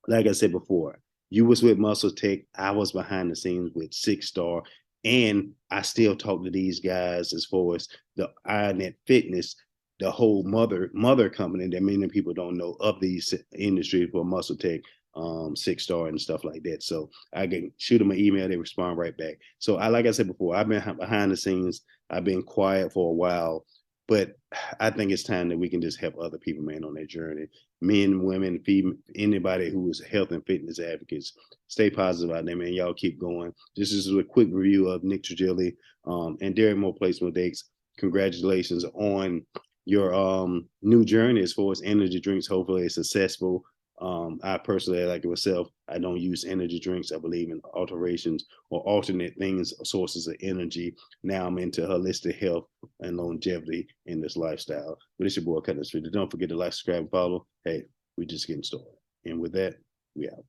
like I said before, you was with Muscle Tech. I was behind the scenes with 6 Star. And I still talk to these guys as far as the INET Fitness, the whole mother company that many people don't know of these industries for Muscle Tech. 6-star and stuff like that. So I can shoot them an email, they respond right back. So like I said before, I've been behind the scenes, I've been quiet for a while, but I think it's time that we can just help other people, man, on their journey. Men, women, female, anybody who is health and fitness advocates. Stay positive out there, man. Y'all keep going. This is a quick review of Nick Trigili and Derek Moreplatesmoredates. Congratulations on your new journey as far as energy drinks. Hopefully it's successful. I personally, like myself, I don't use energy drinks. I believe in alterations or alternate things, sources of energy. Now I'm into holistic health and longevity in this lifestyle. But it's your boy, Cutting Street. Don't forget to like, subscribe, and follow. Hey, we just getting started. And with that, we out.